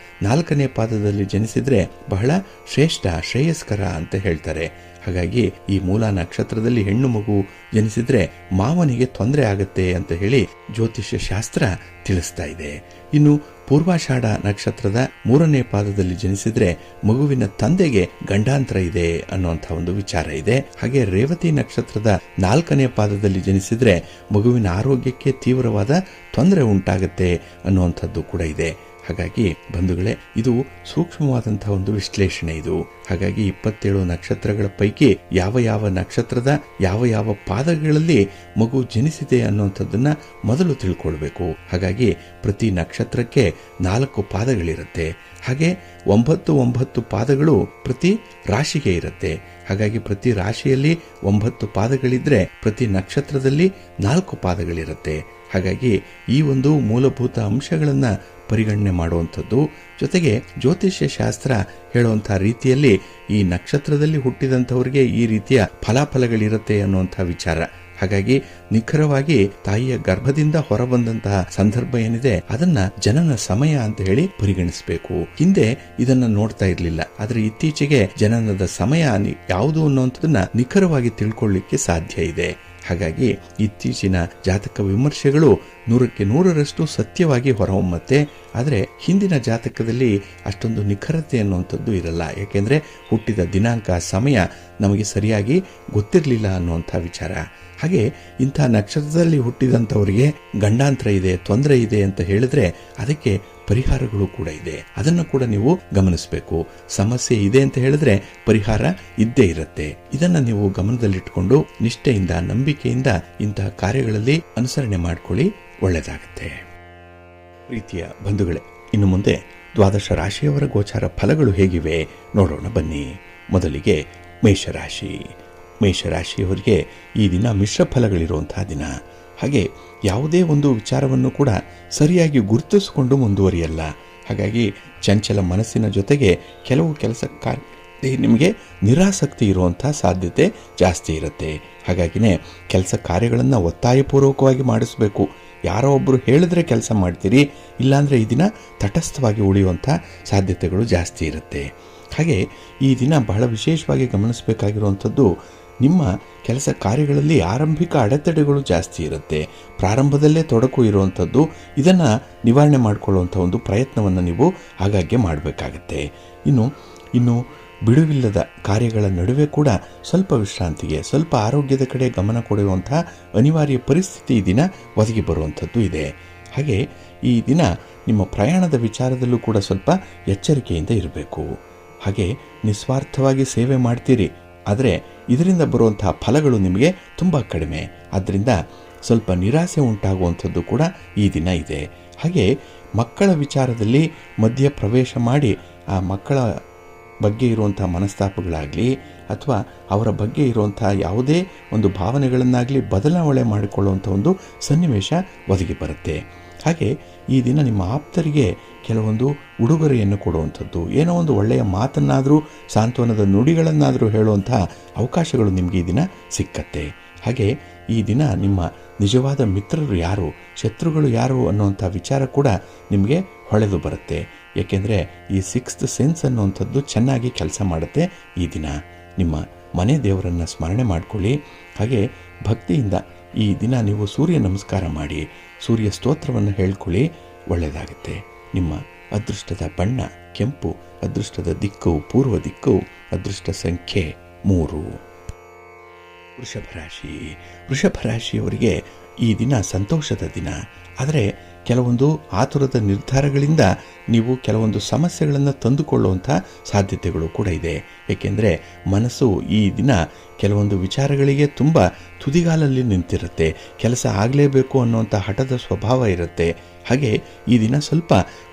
4ನೇ ಪಾದದಲ್ಲಿ ಜನಿಸಿದ್ರೆ ಬಹಳ ಶ್ರೇಷ್ಠ ಶ್ರೇಯಸ್ಕರ ಅಂತ ಹೇಳ್ತಾರೆ. ಹಾಗಾಗಿ ಈ ಮೂಲ ನಕ್ಷತ್ರದಲ್ಲಿ ಹೆಣ್ಣು ಮಗು ಜನಿಸಿದ್ರೆ ಮಾವನಿಗೆ ತೊಂದರೆ ಆಗತ್ತೆ ಅಂತ ಹೇಳಿ ಜ್ಯೋತಿಷ್ಯ ಶಾಸ್ತ್ರ ತಿಳಿಸ್ತಾ ಇದೆ. ಇನ್ನು ಪೂರ್ವಾಷಾಢ ನಕ್ಷತ್ರದ 3ನೇ ಪಾದದಲ್ಲಿ ಜನಿಸಿದ್ರೆ ಮಗುವಿನ ತಂದೆಗೆ ಗಂಡಾಂತರ ಇದೆ ಅನ್ನುವಂಥ ಒಂದು ವಿಚಾರ ಇದೆ. ಹಾಗೆ ರೇವತಿ ನಕ್ಷತ್ರದ 4ನೇ ಪಾದದಲ್ಲಿ ಜನಿಸಿದ್ರೆ ಮಗುವಿನ ಆರೋಗ್ಯಕ್ಕೆ ತೀವ್ರವಾದ ತೊಂದರೆ ಉಂಟಾಗತ್ತೆ ಅನ್ನುವಂಥದ್ದು ಕೂಡ ಇದೆ. ಹಾಗಾಗಿ ಬಂಧುಗಳೇ, ಇದು ಸೂಕ್ಷ್ಮವಾದಂತಹ ಒಂದು ವಿಶ್ಲೇಷಣೆ ಇದು. ಹಾಗಾಗಿ 27 ನಕ್ಷತ್ರಗಳ ಪೈಕಿ ಯಾವ ಯಾವ ನಕ್ಷತ್ರದ ಯಾವ ಯಾವ ಪಾದಗಳಲ್ಲಿ ಮಗು ಜನಿಸಿದೆ ಅನ್ನುವಂಥದ್ದನ್ನ ಮೊದಲು ತಿಳ್ಕೊಳ್ಬೇಕು. ಹಾಗಾಗಿ ಪ್ರತಿ ನಕ್ಷತ್ರಕ್ಕೆ 4 ಪಾದಗಳಿರುತ್ತೆ. ಹಾಗೆ 9 ಪಾದಗಳು ಪ್ರತಿ ರಾಶಿಗೆ ಇರುತ್ತೆ. ಹಾಗಾಗಿ ಪ್ರತಿ ರಾಶಿಯಲ್ಲಿ 9 ಪಾದಗಳಿದ್ರೆ ಪ್ರತಿ ನಕ್ಷತ್ರದಲ್ಲಿ 4 ಪಾದಗಳಿರುತ್ತೆ. ಹಾಗಾಗಿ ಈ ಒಂದು ಮೂಲಭೂತ ಅಂಶಗಳನ್ನ ಪರಿಗಣನೆ ಮಾಡುವಂಥದ್ದು, ಜೊತೆಗೆ ಜ್ಯೋತಿಷ್ಯ ಶಾಸ್ತ್ರ ಹೇಳುವಂಥ ರೀತಿಯಲ್ಲಿ ಈ ನಕ್ಷತ್ರದಲ್ಲಿ ಹುಟ್ಟಿದಂಥವ್ರಿಗೆ ಈ ರೀತಿಯ ಫಲಾಫಲಗಳಿರುತ್ತೆ ಅನ್ನುವಂಥ ವಿಚಾರ. ಹಾಗಾಗಿ ನಿಖರವಾಗಿ ತಾಯಿಯ ಗರ್ಭದಿಂದ ಹೊರಬಂದಂತಹ ಸಂದರ್ಭ ಏನಿದೆ ಅದನ್ನ ಜನನ ಸಮಯ ಅಂತ ಹೇಳಿ ಪರಿಗಣಿಸಬೇಕು. ಹಿಂದೆ ಇದನ್ನ ನೋಡ್ತಾ ಇರ್ಲಿಲ್ಲ, ಆದ್ರೆ ಇತ್ತೀಚೆಗೆ ಜನನದ ಸಮಯ ಯಾವುದು ಅನ್ನುವಂಥದ್ದನ್ನ ನಿಖರವಾಗಿ ತಿಳ್ಕೊಳ್ಳಿಕ್ಕೆ ಸಾಧ್ಯ ಇದೆ. ಹಾಗಾಗಿ ಇತ್ತೀಚಿನ ಜಾತಕ ವಿಮರ್ಶೆಗಳು 100ಕ್ಕೆ 100ರಷ್ಟು ಸತ್ಯವಾಗಿ ಹೊರಹೊಮ್ಮತ್ತೆ. ಆದರೆ ಹಿಂದಿನ ಜಾತಕದಲ್ಲಿ ಅಷ್ಟೊಂದು ನಿಖರತೆ ಅನ್ನುವಂಥದ್ದು ಇರಲ್ಲ. ಯಾಕೆಂದ್ರೆ ಹುಟ್ಟಿದ ದಿನಾಂಕ ಸಮಯ ನಮಗೆ ಸರಿಯಾಗಿ ಗೊತ್ತಿರಲಿಲ್ಲ ಅನ್ನುವಂಥ ವಿಚಾರ. ಹಾಗೆ ಇಂಥ ನಕ್ಷತ್ರದಲ್ಲಿ ಹುಟ್ಟಿದಂಥವರಿಗೆ ಗಂಡಾಂತರ ಇದೆ, ತೊಂದರೆ ಇದೆ ಅಂತ ಹೇಳಿದ್ರೆ ಅದಕ್ಕೆ ಪರಿಹಾರಗಳು ಕೂಡ ಇದೆ. ಅದನ್ನು ಕೂಡ ನೀವು ಗಮನಿಸಬೇಕು. ಸಮಸ್ಯೆ ಇದೆ ಅಂತ ಹೇಳಿದ್ರೆ ಪರಿಹಾರ ಇದ್ದೇ ಇರುತ್ತೆ. ಇದನ್ನ ನೀವು ಗಮನದಲ್ಲಿಟ್ಕೊಂಡು ನಿಷ್ಠೆಯಿಂದ, ನಂಬಿಕೆಯಿಂದ ಇಂತಹ ಕಾರ್ಯಗಳಲ್ಲಿ ಅನುಸರಣೆ ಮಾಡ್ಕೊಳ್ಳಿ, ಒಳ್ಳೆಯದಾಗುತ್ತೆ. ಪ್ರೀತಿಯ ಬಂಧುಗಳೇ, ಇನ್ನು ಮುಂದೆ 12 ರಾಶಿಯವರ ಗೋಚಾರ ಫಲಗಳು ಹೇಗಿವೆ ನೋಡೋಣ ಬನ್ನಿ. ಮೊದಲಿಗೆ ಮೇಷರಾಶಿ. ಮೇಷರಾಶಿಯವರಿಗೆ ಈ ದಿನ ಮಿಶ್ರ ಫಲಗಳಿರುವಂತಹ ದಿನ. ಹಾಗೆ ಯಾವುದೇ ಒಂದು ವಿಚಾರವನ್ನು ಕೂಡ ಸರಿಯಾಗಿ ಗುರುತಿಸಿಕೊಂಡು ಮುಂದುವರಿಯಲ್ಲ. ಹಾಗಾಗಿ ಚಂಚಲ ಮನಸ್ಸಿನ ಜೊತೆಗೆ ಕೆಲವು ಕೆಲಸ ನಿಮಗೆ ನಿರಾಸಕ್ತಿ ಇರುವಂತಹ ಸಾಧ್ಯತೆ ಜಾಸ್ತಿ ಇರುತ್ತೆ. ಹಾಗಾಗಿನೇ ಕೆಲಸ ಕಾರ್ಯಗಳನ್ನು ಒತ್ತಾಯಪೂರ್ವಕವಾಗಿ ಮಾಡಿಸಬೇಕು. ಯಾರೋ ಒಬ್ಬರು ಹೇಳಿದ್ರೆ ಕೆಲಸ ಮಾಡ್ತೀರಿ, ಇಲ್ಲಾಂದರೆ ಈ ದಿನ ತಟಸ್ಥವಾಗಿ ಉಳಿಯುವಂಥ ಸಾಧ್ಯತೆಗಳು ಜಾಸ್ತಿ ಇರುತ್ತೆ. ಹಾಗೆ ಈ ದಿನ ಬಹಳ ವಿಶೇಷವಾಗಿ ಗಮನಿಸಬೇಕಾಗಿರುವಂಥದ್ದು, ನಿಮ್ಮ ಕೆಲಸ ಕಾರ್ಯಗಳಲ್ಲಿ ಆರಂಭಿಕ ಅಡೆತಡೆಗಳು ಜಾಸ್ತಿ ಇರುತ್ತೆ. ಪ್ರಾರಂಭದಲ್ಲೇ ತೊಡಕು ಇರುವಂಥದ್ದು. ಇದನ್ನು ನಿವಾರಣೆ ಮಾಡಿಕೊಳ್ಳುವಂಥ ಒಂದು ಪ್ರಯತ್ನವನ್ನು ನೀವು ಆಗಾಗ್ಗೆ ಮಾಡಬೇಕಾಗತ್ತೆ. ಇನ್ನು ಬಿಡುವಿಲ್ಲದ ಕಾರ್ಯಗಳ ನಡುವೆ ಕೂಡ ಸ್ವಲ್ಪ ವಿಶ್ರಾಂತಿಗೆ, ಸ್ವಲ್ಪ ಆರೋಗ್ಯದ ಕಡೆ ಗಮನ ಕೊಡುವಂಥ ಅನಿವಾರ್ಯ ಪರಿಸ್ಥಿತಿ ಈ ದಿನ ಒದಗಿ ಬರುವಂಥದ್ದು ಇದೆ. ಹಾಗೆ ಈ ದಿನ ನಿಮ್ಮ ಪ್ರಯಾಣದ ವಿಚಾರದಲ್ಲೂ ಕೂಡ ಸ್ವಲ್ಪ ಎಚ್ಚರಿಕೆಯಿಂದ ಇರಬೇಕು. ಹಾಗೆ ನಿಸ್ವಾರ್ಥವಾಗಿ ಸೇವೆ ಮಾಡ್ತೀರಿ, ಆದರೆ ಇದರಿಂದ ಬರುವಂತಹ ಫಲಗಳು ನಿಮಗೆ ತುಂಬ ಕಡಿಮೆ. ಆದ್ದರಿಂದ ಸ್ವಲ್ಪ ನಿರಾಸೆ ಉಂಟಾಗುವಂಥದ್ದು ಕೂಡ ಈ ದಿನ ಇದೆ. ಹಾಗೆ ಮಕ್ಕಳ ವಿಚಾರದಲ್ಲಿ ಮಧ್ಯ ಪ್ರವೇಶ ಮಾಡಿ ಆ ಮಕ್ಕಳ ಬಗ್ಗೆ ಇರುವಂಥ ಮನಸ್ತಾಪಗಳಾಗಲಿ ಅಥವಾ ಅವರ ಬಗ್ಗೆ ಇರುವಂಥ ಯಾವುದೇ ಒಂದು ಭಾವನೆಗಳನ್ನಾಗಲಿ ಬದಲಾವಣೆ ಮಾಡಿಕೊಳ್ಳುವಂಥ ಒಂದು ಸನ್ನಿವೇಶ ಒದಗಿ ಬರುತ್ತೆ. ಹಾಗೆ ಈ ದಿನ ನಿಮ್ಮ ಆಪ್ತರಿಗೆ ಕೆಲವೊಂದು ಉಡುಗೊರೆಯನ್ನು ಕೊಡುವಂಥದ್ದು, ಏನೋ ಒಂದು ಒಳ್ಳೆಯ ಮಾತನ್ನಾದರೂ, ಸಾಂತ್ವನದ ನುಡಿಗಳನ್ನಾದರೂ ಹೇಳುವಂಥ ಅವಕಾಶಗಳು ನಿಮಗೆ ಈ ದಿನ ಸಿಕ್ಕತ್ತೆ. ಹಾಗೆ ಈ ದಿನ ನಿಮ್ಮ ನಿಜವಾದ ಮಿತ್ರರು ಯಾರು, ಶತ್ರುಗಳು ಯಾರು ಅನ್ನುವಂಥ ವಿಚಾರ ಕೂಡ ನಿಮಗೆ ಹೊಳೆದು ಬರುತ್ತೆ. ಏಕೆಂದರೆ ಈ 6th ಸೆನ್ಸ್ ಅನ್ನುವಂಥದ್ದು ಚೆನ್ನಾಗಿ ಕೆಲಸ ಮಾಡುತ್ತೆ. ಈ ದಿನ ನಿಮ್ಮ ಮನೆ ದೇವರನ್ನು ಸ್ಮರಣೆ ಮಾಡಿಕೊಳ್ಳಿ. ಹಾಗೆ ಭಕ್ತಿಯಿಂದ ಈ ದಿನ ನೀವು ಸೂರ್ಯ ನಮಸ್ಕಾರ ಮಾಡಿ, ಸೂರ್ಯ ಸ್ತೋತ್ರವನ್ನು ಹೇಳ್ಕೊಳ್ಳಿ, ಒಳ್ಳೆಯದಾಗುತ್ತೆ. ನಿಮ್ಮ ಅದೃಷ್ಟದ ಬಣ್ಣ ಕೆಂಪು, ಅದೃಷ್ಟದ ದಿಕ್ಕು ಪೂರ್ವ ದಿಕ್ಕು, ಅದೃಷ್ಟ ಸಂಖ್ಯೆ 3. ವೃಷಭ ರಾಶಿಯವರಿಗೆ ಈ ದಿನ ಸಂತೋಷದ ದಿನ. ಆದರೆ ಕೆಲವೊಂದು ಆತುರದ ನಿರ್ಧಾರಗಳಿಂದ ನೀವು ಕೆಲವೊಂದು ಸಮಸ್ಯೆಗಳನ್ನು ತಂದುಕೊಳ್ಳುವಂಥ ಸಾಧ್ಯತೆಗಳು ಕೂಡ ಇದೆ. ಏಕೆಂದರೆ ಮನಸ್ಸು ಈ ದಿನ ಕೆಲವೊಂದು ವಿಚಾರಗಳಿಗೆ ತುಂಬ ತುದಿಗಾಲಲ್ಲಿ ನಿಂತಿರುತ್ತೆ. ಕೆಲಸ ಆಗಲೇಬೇಕು ಅನ್ನುವಂಥ ಹಠದ ಸ್ವಭಾವ ಇರುತ್ತೆ. ಹಾಗೆ ಈ ದಿನ ಸ್ವಲ್ಪ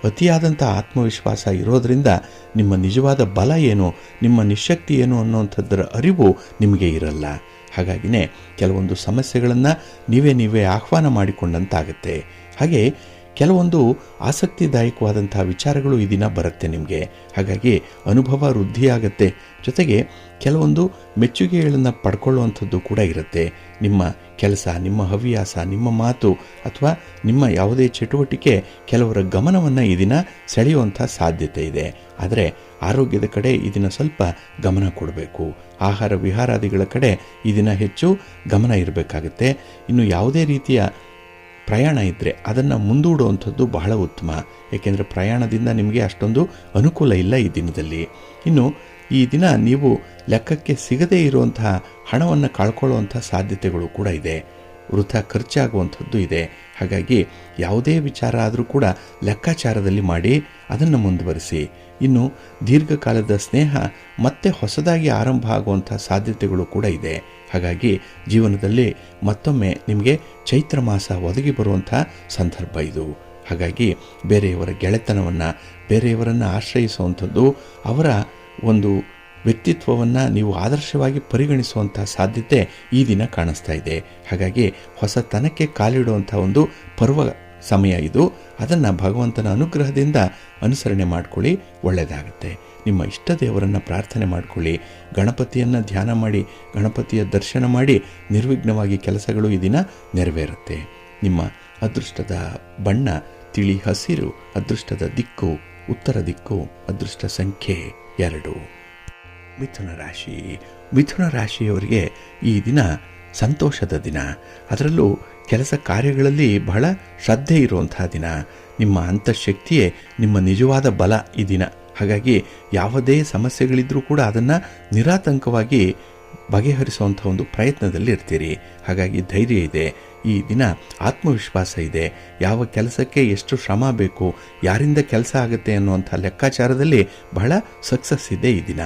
ಅತಿಯಾದಂಥ ಆತ್ಮವಿಶ್ವಾಸ ಇರೋದರಿಂದ ನಿಮ್ಮ ನಿಜವಾದ ಬಲ ಏನು, ನಿಮ್ಮ ನಿಶಕ್ತಿ ಏನು ಅನ್ನುವಂಥದ್ದರ ಅರಿವು ನಿಮಗೆ ಇರಲ್ಲ. ಹಾಗಾಗಿನೇ ಕೆಲವೊಂದು ಸಮಸ್ಯೆಗಳನ್ನು ನೀವೇ ಆಹ್ವಾನ ಮಾಡಿಕೊಂಡಂತಾಗುತ್ತೆ. ಹಾಗೆ ಕೆಲವೊಂದು ಆಸಕ್ತಿದಾಯಕವಾದಂಥ ವಿಚಾರಗಳು ಈ ದಿನ ಬರುತ್ತೆ ನಿಮಗೆ. ಹಾಗಾಗಿ ಅನುಭವ ವೃದ್ಧಿಯಾಗತ್ತೆ. ಜೊತೆಗೆ ಕೆಲವೊಂದು ಮೆಚ್ಚುಗೆಗಳನ್ನು ಪಡ್ಕೊಳ್ಳುವಂಥದ್ದು ಕೂಡ ಇರುತ್ತೆ. ನಿಮ್ಮ ಕೆಲಸ, ನಿಮ್ಮ ಹವ್ಯಾಸ, ನಿಮ್ಮ ಮಾತು ಅಥವಾ ನಿಮ್ಮ ಯಾವುದೇ ಚಟುವಟಿಕೆ ಕೆಲವರ ಗಮನವನ್ನು ಈ ದಿನ ಸೆಳೆಯುವಂಥ ಸಾಧ್ಯತೆ ಇದೆ. ಆದರೆ ಆರೋಗ್ಯದ ಕಡೆ ಈ ದಿನ ಸ್ವಲ್ಪ ಗಮನ ಕೊಡಬೇಕು. ಆಹಾರ ವಿಹಾರಾದಿಗಳ ಕಡೆ ಈ ದಿನ ಹೆಚ್ಚು ಗಮನ ಇರಬೇಕಾಗುತ್ತೆ. ಇನ್ನು ಯಾವುದೇ ರೀತಿಯ ಪ್ರಯಾಣ ಇದ್ದರೆ ಅದನ್ನು ಮುಂದೂಡುವಂಥದ್ದು ಬಹಳ ಉತ್ತಮ. ಏಕೆಂದರೆ ಪ್ರಯಾಣದಿಂದ ನಿಮಗೆ ಅಷ್ಟೊಂದು ಅನುಕೂಲ ಇಲ್ಲ ಈ ದಿನದಲ್ಲಿ. ಇನ್ನು ಈ ದಿನ ನೀವು ಲೆಕ್ಕಕ್ಕೆ ಸಿಗದೇ ಇರುವಂತಹ ಹಣವನ್ನು ಕಳ್ಕೊಳ್ಳುವಂಥ ಸಾಧ್ಯತೆಗಳು ಕೂಡ ಇದೆ. ವೃಥಾ ಖರ್ಚಾಗುವಂಥದ್ದು ಇದೆ. ಹಾಗಾಗಿ ಯಾವುದೇ ವಿಚಾರ ಆದರೂ ಕೂಡ ಲೆಕ್ಕಾಚಾರದಲ್ಲಿ ಮಾಡಿ ಅದನ್ನು ಮುಂದುವರಿಸಿ. ಇನ್ನು ದೀರ್ಘಕಾಲದ ಸ್ನೇಹ ಮತ್ತೆ ಹೊಸದಾಗಿ ಆರಂಭ ಆಗುವಂಥ ಸಾಧ್ಯತೆಗಳು ಕೂಡ ಇದೆ. ಹಾಗಾಗಿ ಜೀವನದಲ್ಲಿ ಮತ್ತೊಮ್ಮೆ ನಿಮಗೆ ಚೈತ್ರ ಮಾಸ ಒದಗಿ ಬರುವಂಥ ಸಂದರ್ಭ ಇದು. ಹಾಗಾಗಿ ಬೇರೆಯವರ ಗೆಳೆತನವನ್ನು, ಬೇರೆಯವರನ್ನು ಆಶ್ರಯಿಸುವಂಥದ್ದು, ಅವರ ಒಂದು ವ್ಯಕ್ತಿತ್ವವನ್ನು ನೀವು ಆದರ್ಶವಾಗಿ ಪರಿಗಣಿಸುವಂಥ ಸಾಧ್ಯತೆ ಈ ದಿನ ಕಾಣಿಸ್ತಾ ಇದೆ. ಹಾಗಾಗಿ ಹೊಸತನಕ್ಕೆ ಕಾಲಿಡುವಂಥ ಒಂದು ಪರ್ವ ಸಮಯ ಇದು. ಅದನ್ನು ಭಗವಂತನ ಅನುಗ್ರಹದಿಂದ ಅನುಸರಣೆ ಮಾಡಿಕೊಳ್ಳಿ, ಒಳ್ಳೆಯದಾಗುತ್ತೆ. ನಿಮ್ಮ ಇಷ್ಟ ದೇವರನ್ನು ಪ್ರಾರ್ಥನೆ ಮಾಡಿಕೊಳ್ಳಿ, ಗಣಪತಿಯನ್ನು ಧ್ಯಾನ ಮಾಡಿ, ಗಣಪತಿಯ ದರ್ಶನ ಮಾಡಿ ನಿರ್ವಿಘ್ನವಾಗಿ ಕೆಲಸಗಳು ಈ ದಿನ ನೆರವೇರುತ್ತೆ. ನಿಮ್ಮ ಅದೃಷ್ಟದ ಬಣ್ಣ ತಿಳಿ ಹಸಿರು, ಅದೃಷ್ಟದ ದಿಕ್ಕು ಉತ್ತರ ದಿಕ್ಕು, ಅದೃಷ್ಟ ಸಂಖ್ಯೆ 2. ಮಿಥುನ ರಾಶಿ. ಮಿಥುನ ರಾಶಿಯವರಿಗೆ ಈ ದಿನ ಸಂತೋಷದ ದಿನ. ಅದರಲ್ಲೂ ಕೆಲಸ ಕಾರ್ಯಗಳಲ್ಲಿ ಬಹಳ ಶ್ರದ್ಧೆ ಇರುವಂತಹ ದಿನ. ನಿಮ್ಮ ಅಂತಃಶಕ್ತಿಯೇ ನಿಮ್ಮ ನಿಜವಾದ ಬಲ ಈ ದಿನ. ಹಾಗಾಗಿ ಯಾವುದೇ ಸಮಸ್ಯೆಗಳಿದ್ರೂ ಕೂಡ ಅದನ್ನು ನಿರಾತಂಕವಾಗಿ ಬಗೆಹರಿಸುವಂಥ ಒಂದು ಪ್ರಯತ್ನದಲ್ಲಿ ಇರ್ತೀರಿ. ಹಾಗಾಗಿ ಧೈರ್ಯ ಇದೆ ಈ ದಿನ, ಆತ್ಮವಿಶ್ವಾಸ ಇದೆ. ಯಾವ ಕೆಲಸಕ್ಕೆ ಎಷ್ಟು ಶ್ರಮ ಬೇಕು, ಯಾರಿಂದ ಕೆಲಸ ಆಗುತ್ತೆ ಅನ್ನುವಂಥ ಲೆಕ್ಕಾಚಾರದಲ್ಲಿ ಬಹಳ ಸಕ್ಸಸ್ ಇದೆ ಈ ದಿನ.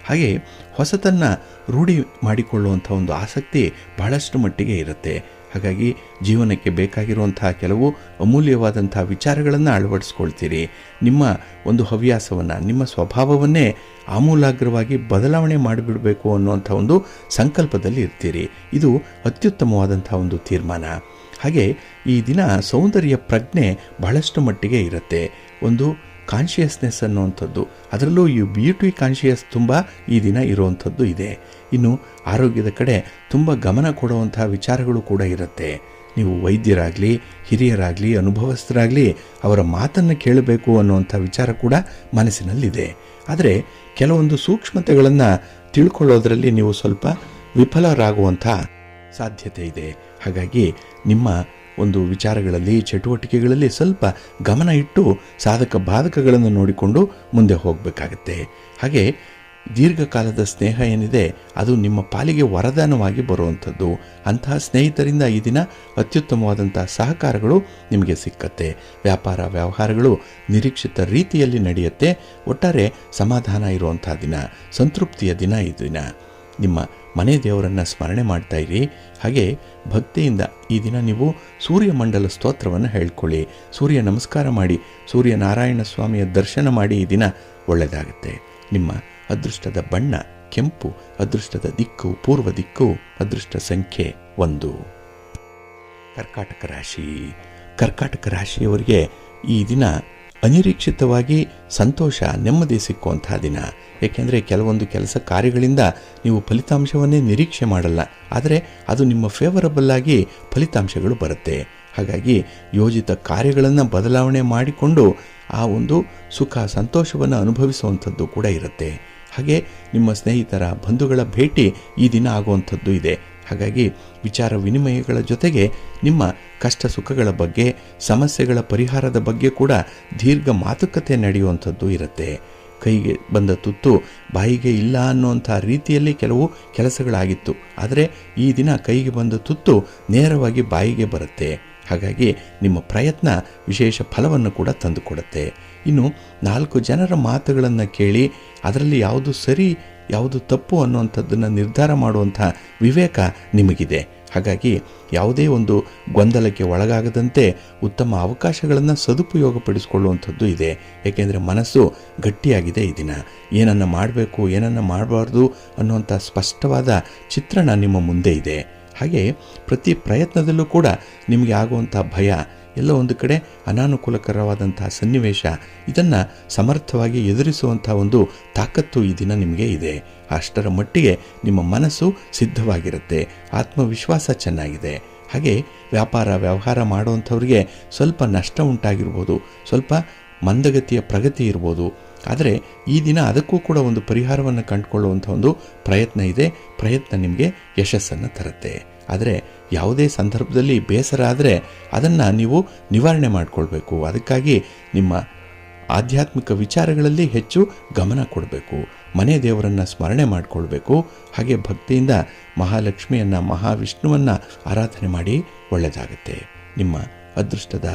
ಹಾಗೆ ಹೊಸತನ್ನು ರೂಢಿ ಮಾಡಿಕೊಳ್ಳುವಂಥ ಒಂದು ಆಸಕ್ತಿ ಬಹಳಷ್ಟು ಮಟ್ಟಿಗೆ ಇರುತ್ತೆ. ಹಾಗಾಗಿ ಜೀವನಕ್ಕೆ ಬೇಕಾಗಿರುವಂತಹ ಕೆಲವು ಅಮೂಲ್ಯವಾದಂಥ ವಿಚಾರಗಳನ್ನು ಅಳವಡಿಸ್ಕೊಳ್ತೀರಿ. ನಿಮ್ಮ ಒಂದು ಹವ್ಯಾಸವನ್ನು, ನಿಮ್ಮ ಸ್ವಭಾವವನ್ನೇ ಆಮೂಲಾಗ್ರವಾಗಿ ಬದಲಾವಣೆ ಮಾಡಿಬಿಡಬೇಕು ಅನ್ನುವಂಥ ಒಂದು ಸಂಕಲ್ಪದಲ್ಲಿ ಇರ್ತೀರಿ. ಇದು ಅತ್ಯುತ್ತಮವಾದಂಥ ಒಂದು ತೀರ್ಮಾನ. ಹಾಗೆ ಈ ದಿನ ಸೌಂದರ್ಯ ಪ್ರಜ್ಞೆ ಬಹಳಷ್ಟು ಮಟ್ಟಿಗೆ ಇರುತ್ತೆ. ಒಂದು ಕಾನ್ಷಿಯಸ್ನೆಸ್ ಅನ್ನುವಂಥದ್ದು, ಅದರಲ್ಲೂ ಈ ಬ್ಯೂಟಿ ಕಾನ್ಷಿಯಸ್ ತುಂಬ ಈ ದಿನ ಇರುವಂಥದ್ದು ಇದೆ. ಇನ್ನು ಆರೋಗ್ಯದ ಕಡೆ ತುಂಬ ಗಮನ ಕೊಡುವಂಥ ವಿಚಾರಗಳು ಕೂಡ ಇರುತ್ತೆ. ನೀವು ವೈದ್ಯರಾಗಲಿ, ಹಿರಿಯರಾಗಲಿ, ಅನುಭವಸ್ಥರಾಗಲಿ ಅವರ ಮಾತನ್ನು ಕೇಳಬೇಕು ಅನ್ನುವಂಥ ವಿಚಾರ ಕೂಡ ಮನಸ್ಸಿನಲ್ಲಿದೆ. ಆದರೆ ಕೆಲವೊಂದು ಸೂಕ್ಷ್ಮತೆಗಳನ್ನು ತಿಳ್ಕೊಳ್ಳೋದ್ರಲ್ಲಿ ನೀವು ಸ್ವಲ್ಪ ವಿಫಲರಾಗುವಂಥ ಸಾಧ್ಯತೆ ಇದೆ. ಹಾಗಾಗಿ ನಿಮ್ಮ ಒಂದು ವಿಚಾರಗಳಲ್ಲಿ, ಚಟುವಟಿಕೆಗಳಲ್ಲಿ ಸ್ವಲ್ಪ ಗಮನ ಇಟ್ಟು ಸಾಧಕ ಬಾಧಕಗಳನ್ನು ನೋಡಿಕೊಂಡು ಮುಂದೆ ಹೋಗಬೇಕಾಗತ್ತೆ. ಹಾಗೆ ದೀರ್ಘಕಾಲದ ಸ್ನೇಹ ಏನಿದೆ ಅದು ನಿಮ್ಮ ಪಾಲಿಗೆ ವರದಾನವಾಗಿ ಬರುವಂಥದ್ದು. ಅಂತಹ ಸ್ನೇಹಿತರಿಂದ ಈ ದಿನ ಅತ್ಯುತ್ತಮವಾದಂಥ ಸಹಕಾರಗಳು ನಿಮಗೆ ಸಿಕ್ಕತ್ತೆ. ವ್ಯಾಪಾರ ವ್ಯವಹಾರಗಳು ನಿರೀಕ್ಷಿತ ರೀತಿಯಲ್ಲಿ ನಡೆಯುತ್ತೆ. ಒಟ್ಟಾರೆ ಸಮಾಧಾನ ಇರುವಂಥ ದಿನ, ಸಂತೃಪ್ತಿಯ ದಿನ ಈ ದಿನ. ನಿಮ್ಮ ಮನೆ ದೇವರನ್ನು ಸ್ಮರಣೆ ಮಾಡ್ತಾ ಇರಿ. ಹಾಗೆ ಭಕ್ತಿಯಿಂದ ಈ ದಿನ ನೀವು ಸೂರ್ಯಮಂಡಲ ಸ್ತೋತ್ರವನ್ನು ಹೇಳ್ಕೊಳ್ಳಿ, ಸೂರ್ಯ ನಮಸ್ಕಾರ ಮಾಡಿ, ಸೂರ್ಯನಾರಾಯಣ ಸ್ವಾಮಿಯ ದರ್ಶನ ಮಾಡಿ ಈ ದಿನ ಒಳ್ಳೆಯದಾಗುತ್ತೆ. ನಿಮ್ಮ ಅದೃಷ್ಟದ ಬಣ್ಣ ಕೆಂಪು, ಅದೃಷ್ಟದ ದಿಕ್ಕು ಪೂರ್ವ ದಿಕ್ಕು, ಅದೃಷ್ಟ ಸಂಖ್ಯೆ 1. ಕರ್ಕಾಟಕ ರಾಶಿ. ಕರ್ಕಾಟಕ ರಾಶಿಯವರಿಗೆ ಈ ದಿನ ಅನಿರೀಕ್ಷಿತವಾಗಿ ಸಂತೋಷ, ನೆಮ್ಮದಿ ಸಿಕ್ಕುವಂತಹ ದಿನ. ಏಕೆಂದರೆ ಕೆಲವೊಂದು ಕೆಲಸ ಕಾರ್ಯಗಳಿಂದ ನೀವು ಫಲಿತಾಂಶವನ್ನೇ ನಿರೀಕ್ಷೆ ಮಾಡಲ್ಲ, ಆದರೆ ಅದು ನಿಮ್ಮ ಫೇವರಬಲ್ ಆಗಿ ಫಲಿತಾಂಶಗಳು ಬರುತ್ತೆ. ಹಾಗಾಗಿ ಯೋಜಿತ ಕಾರ್ಯಗಳನ್ನು ಬದಲಾವಣೆ ಮಾಡಿಕೊಂಡು ಆ ಒಂದು ಸುಖ ಸಂತೋಷವನ್ನು ಅನುಭವಿಸುವಂಥದ್ದು ಕೂಡ ಇರುತ್ತೆ. ಹಾಗೆ ನಿಮ್ಮ ಸ್ನೇಹಿತರ ಬಂಧುಗಳ ಭೇಟಿ ಈ ದಿನ ಆಗುವಂಥದ್ದು ಇದೆ. ಹಾಗಾಗಿ ವಿಚಾರ ವಿನಿಮಯಗಳ ಜೊತೆಗೆ ನಿಮ್ಮ ಕಷ್ಟ ಸುಖಗಳ ಬಗ್ಗೆ, ಸಮಸ್ಯೆಗಳ ಪರಿಹಾರದ ಬಗ್ಗೆ ಕೂಡ ದೀರ್ಘ ಮಾತುಕತೆ ನಡೆಯುವಂಥದ್ದು ಇರುತ್ತೆ. ಕೈಗೆ ಬಂದ ತುತ್ತು ಬಾಯಿಗೆ ಇಲ್ಲ ಅನ್ನುವಂಥ ರೀತಿಯಲ್ಲಿ ಕೆಲವು ಕೆಲಸಗಳಾಗಿತ್ತು, ಆದರೆ ಈ ದಿನ ಕೈಗೆ ಬಂದ ತುತ್ತು ನೇರವಾಗಿ ಬಾಯಿಗೆ ಬರುತ್ತೆ. ಹಾಗಾಗಿ ನಿಮ್ಮ ಪ್ರಯತ್ನ ವಿಶೇಷ ಫಲವನ್ನು ಕೂಡ ತಂದುಕೊಡುತ್ತೆ. ಇನ್ನು 4 ಜನರ ಮಾತುಗಳನ್ನು ಕೇಳಿ ಅದರಲ್ಲಿ ಯಾವುದು ಸರಿ ಯಾವುದು ತಪ್ಪು ಅನ್ನುವಂಥದ್ದನ್ನು ನಿರ್ಧಾರ ಮಾಡುವಂಥ ವಿವೇಕ ನಿಮಗಿದೆ. ಹಾಗಾಗಿ ಯಾವುದೇ ಒಂದು ಗೊಂದಲಕ್ಕೆ ಒಳಗಾಗದಂತೆ ಉತ್ತಮ ಅವಕಾಶಗಳನ್ನು ಸದುಪಯೋಗಪಡಿಸಿಕೊಳ್ಳುವಂಥದ್ದು ಇದೆ. ಏಕೆಂದರೆ ಮನಸ್ಸು ಗಟ್ಟಿಯಾಗಿದೆ ಈ ದಿನ. ಏನನ್ನು ಮಾಡಬೇಕು, ಏನನ್ನು ಮಾಡಬಾರ್ದು ಅನ್ನುವಂಥ ಸ್ಪಷ್ಟವಾದ ಚಿತ್ರಣ ನಿಮ್ಮ ಮುಂದೆ ಇದೆ. ಹಾಗೆ ಪ್ರತಿ ಪ್ರಯತ್ನದಲ್ಲೂ ಕೂಡ ನಿಮಗೆ ಆಗುವಂಥ ಭಯ, ಎಲ್ಲೋ ಒಂದು ಕಡೆ ಅನಾನುಕೂಲಕರವಾದಂಥ ಸನ್ನಿವೇಶ, ಇದನ್ನು ಸಮರ್ಥವಾಗಿ ಎದುರಿಸುವಂಥ ಒಂದು ತಾಕತ್ತು ಈ ದಿನ ನಿಮಗೆ ಇದೆ. ಅಷ್ಟರ ಮಟ್ಟಿಗೆ ನಿಮ್ಮ ಮನಸ್ಸು ಸಿದ್ಧವಾಗಿರುತ್ತೆ, ಆತ್ಮವಿಶ್ವಾಸ ಚೆನ್ನಾಗಿದೆ. ಹಾಗೆ ವ್ಯಾಪಾರ ವ್ಯವಹಾರ ಮಾಡುವಂಥವ್ರಿಗೆ ಸ್ವಲ್ಪ ನಷ್ಟ ಉಂಟಾಗಿರ್ಬೋದು, ಸ್ವಲ್ಪ ಮಂದಗತಿಯ ಪ್ರಗತಿ ಇರ್ಬೋದು. ಆದರೆ ಈ ದಿನ ಅದಕ್ಕೂ ಕೂಡ ಒಂದು ಪರಿಹಾರವನ್ನು ಕಂಡುಕೊಳ್ಳುವಂಥ ಒಂದು ಪ್ರಯತ್ನ ಇದೆ. ಪ್ರಯತ್ನ ನಿಮಗೆ ಯಶಸ್ಸನ್ನು ತರುತ್ತೆ. ಆದರೆ ಯಾವುದೇ ಸಂದರ್ಭದಲ್ಲಿ ಬೇಸರ ಆದರೆ ಅದನ್ನು ನೀವು ನಿವಾರಣೆ ಮಾಡಿಕೊಳ್ಬೇಕು. ಅದಕ್ಕಾಗಿ ನಿಮ್ಮ ಆಧ್ಯಾತ್ಮಿಕ ವಿಚಾರಗಳಲ್ಲಿ ಹೆಚ್ಚು ಗಮನ ಕೊಡಬೇಕು. ಮನೆ ದೇವರನ್ನು ಸ್ಮರಣೆ ಮಾಡಿಕೊಳ್ಬೇಕು. ಹಾಗೆ ಭಕ್ತಿಯಿಂದ ಮಹಾಲಕ್ಷ್ಮಿಯನ್ನು, ಮಹಾವಿಷ್ಣುವನ್ನು ಆರಾಧನೆ ಮಾಡಿ ಒಳ್ಳೆಯದಾಗುತ್ತೆ. ನಿಮ್ಮ ಅದೃಷ್ಟದ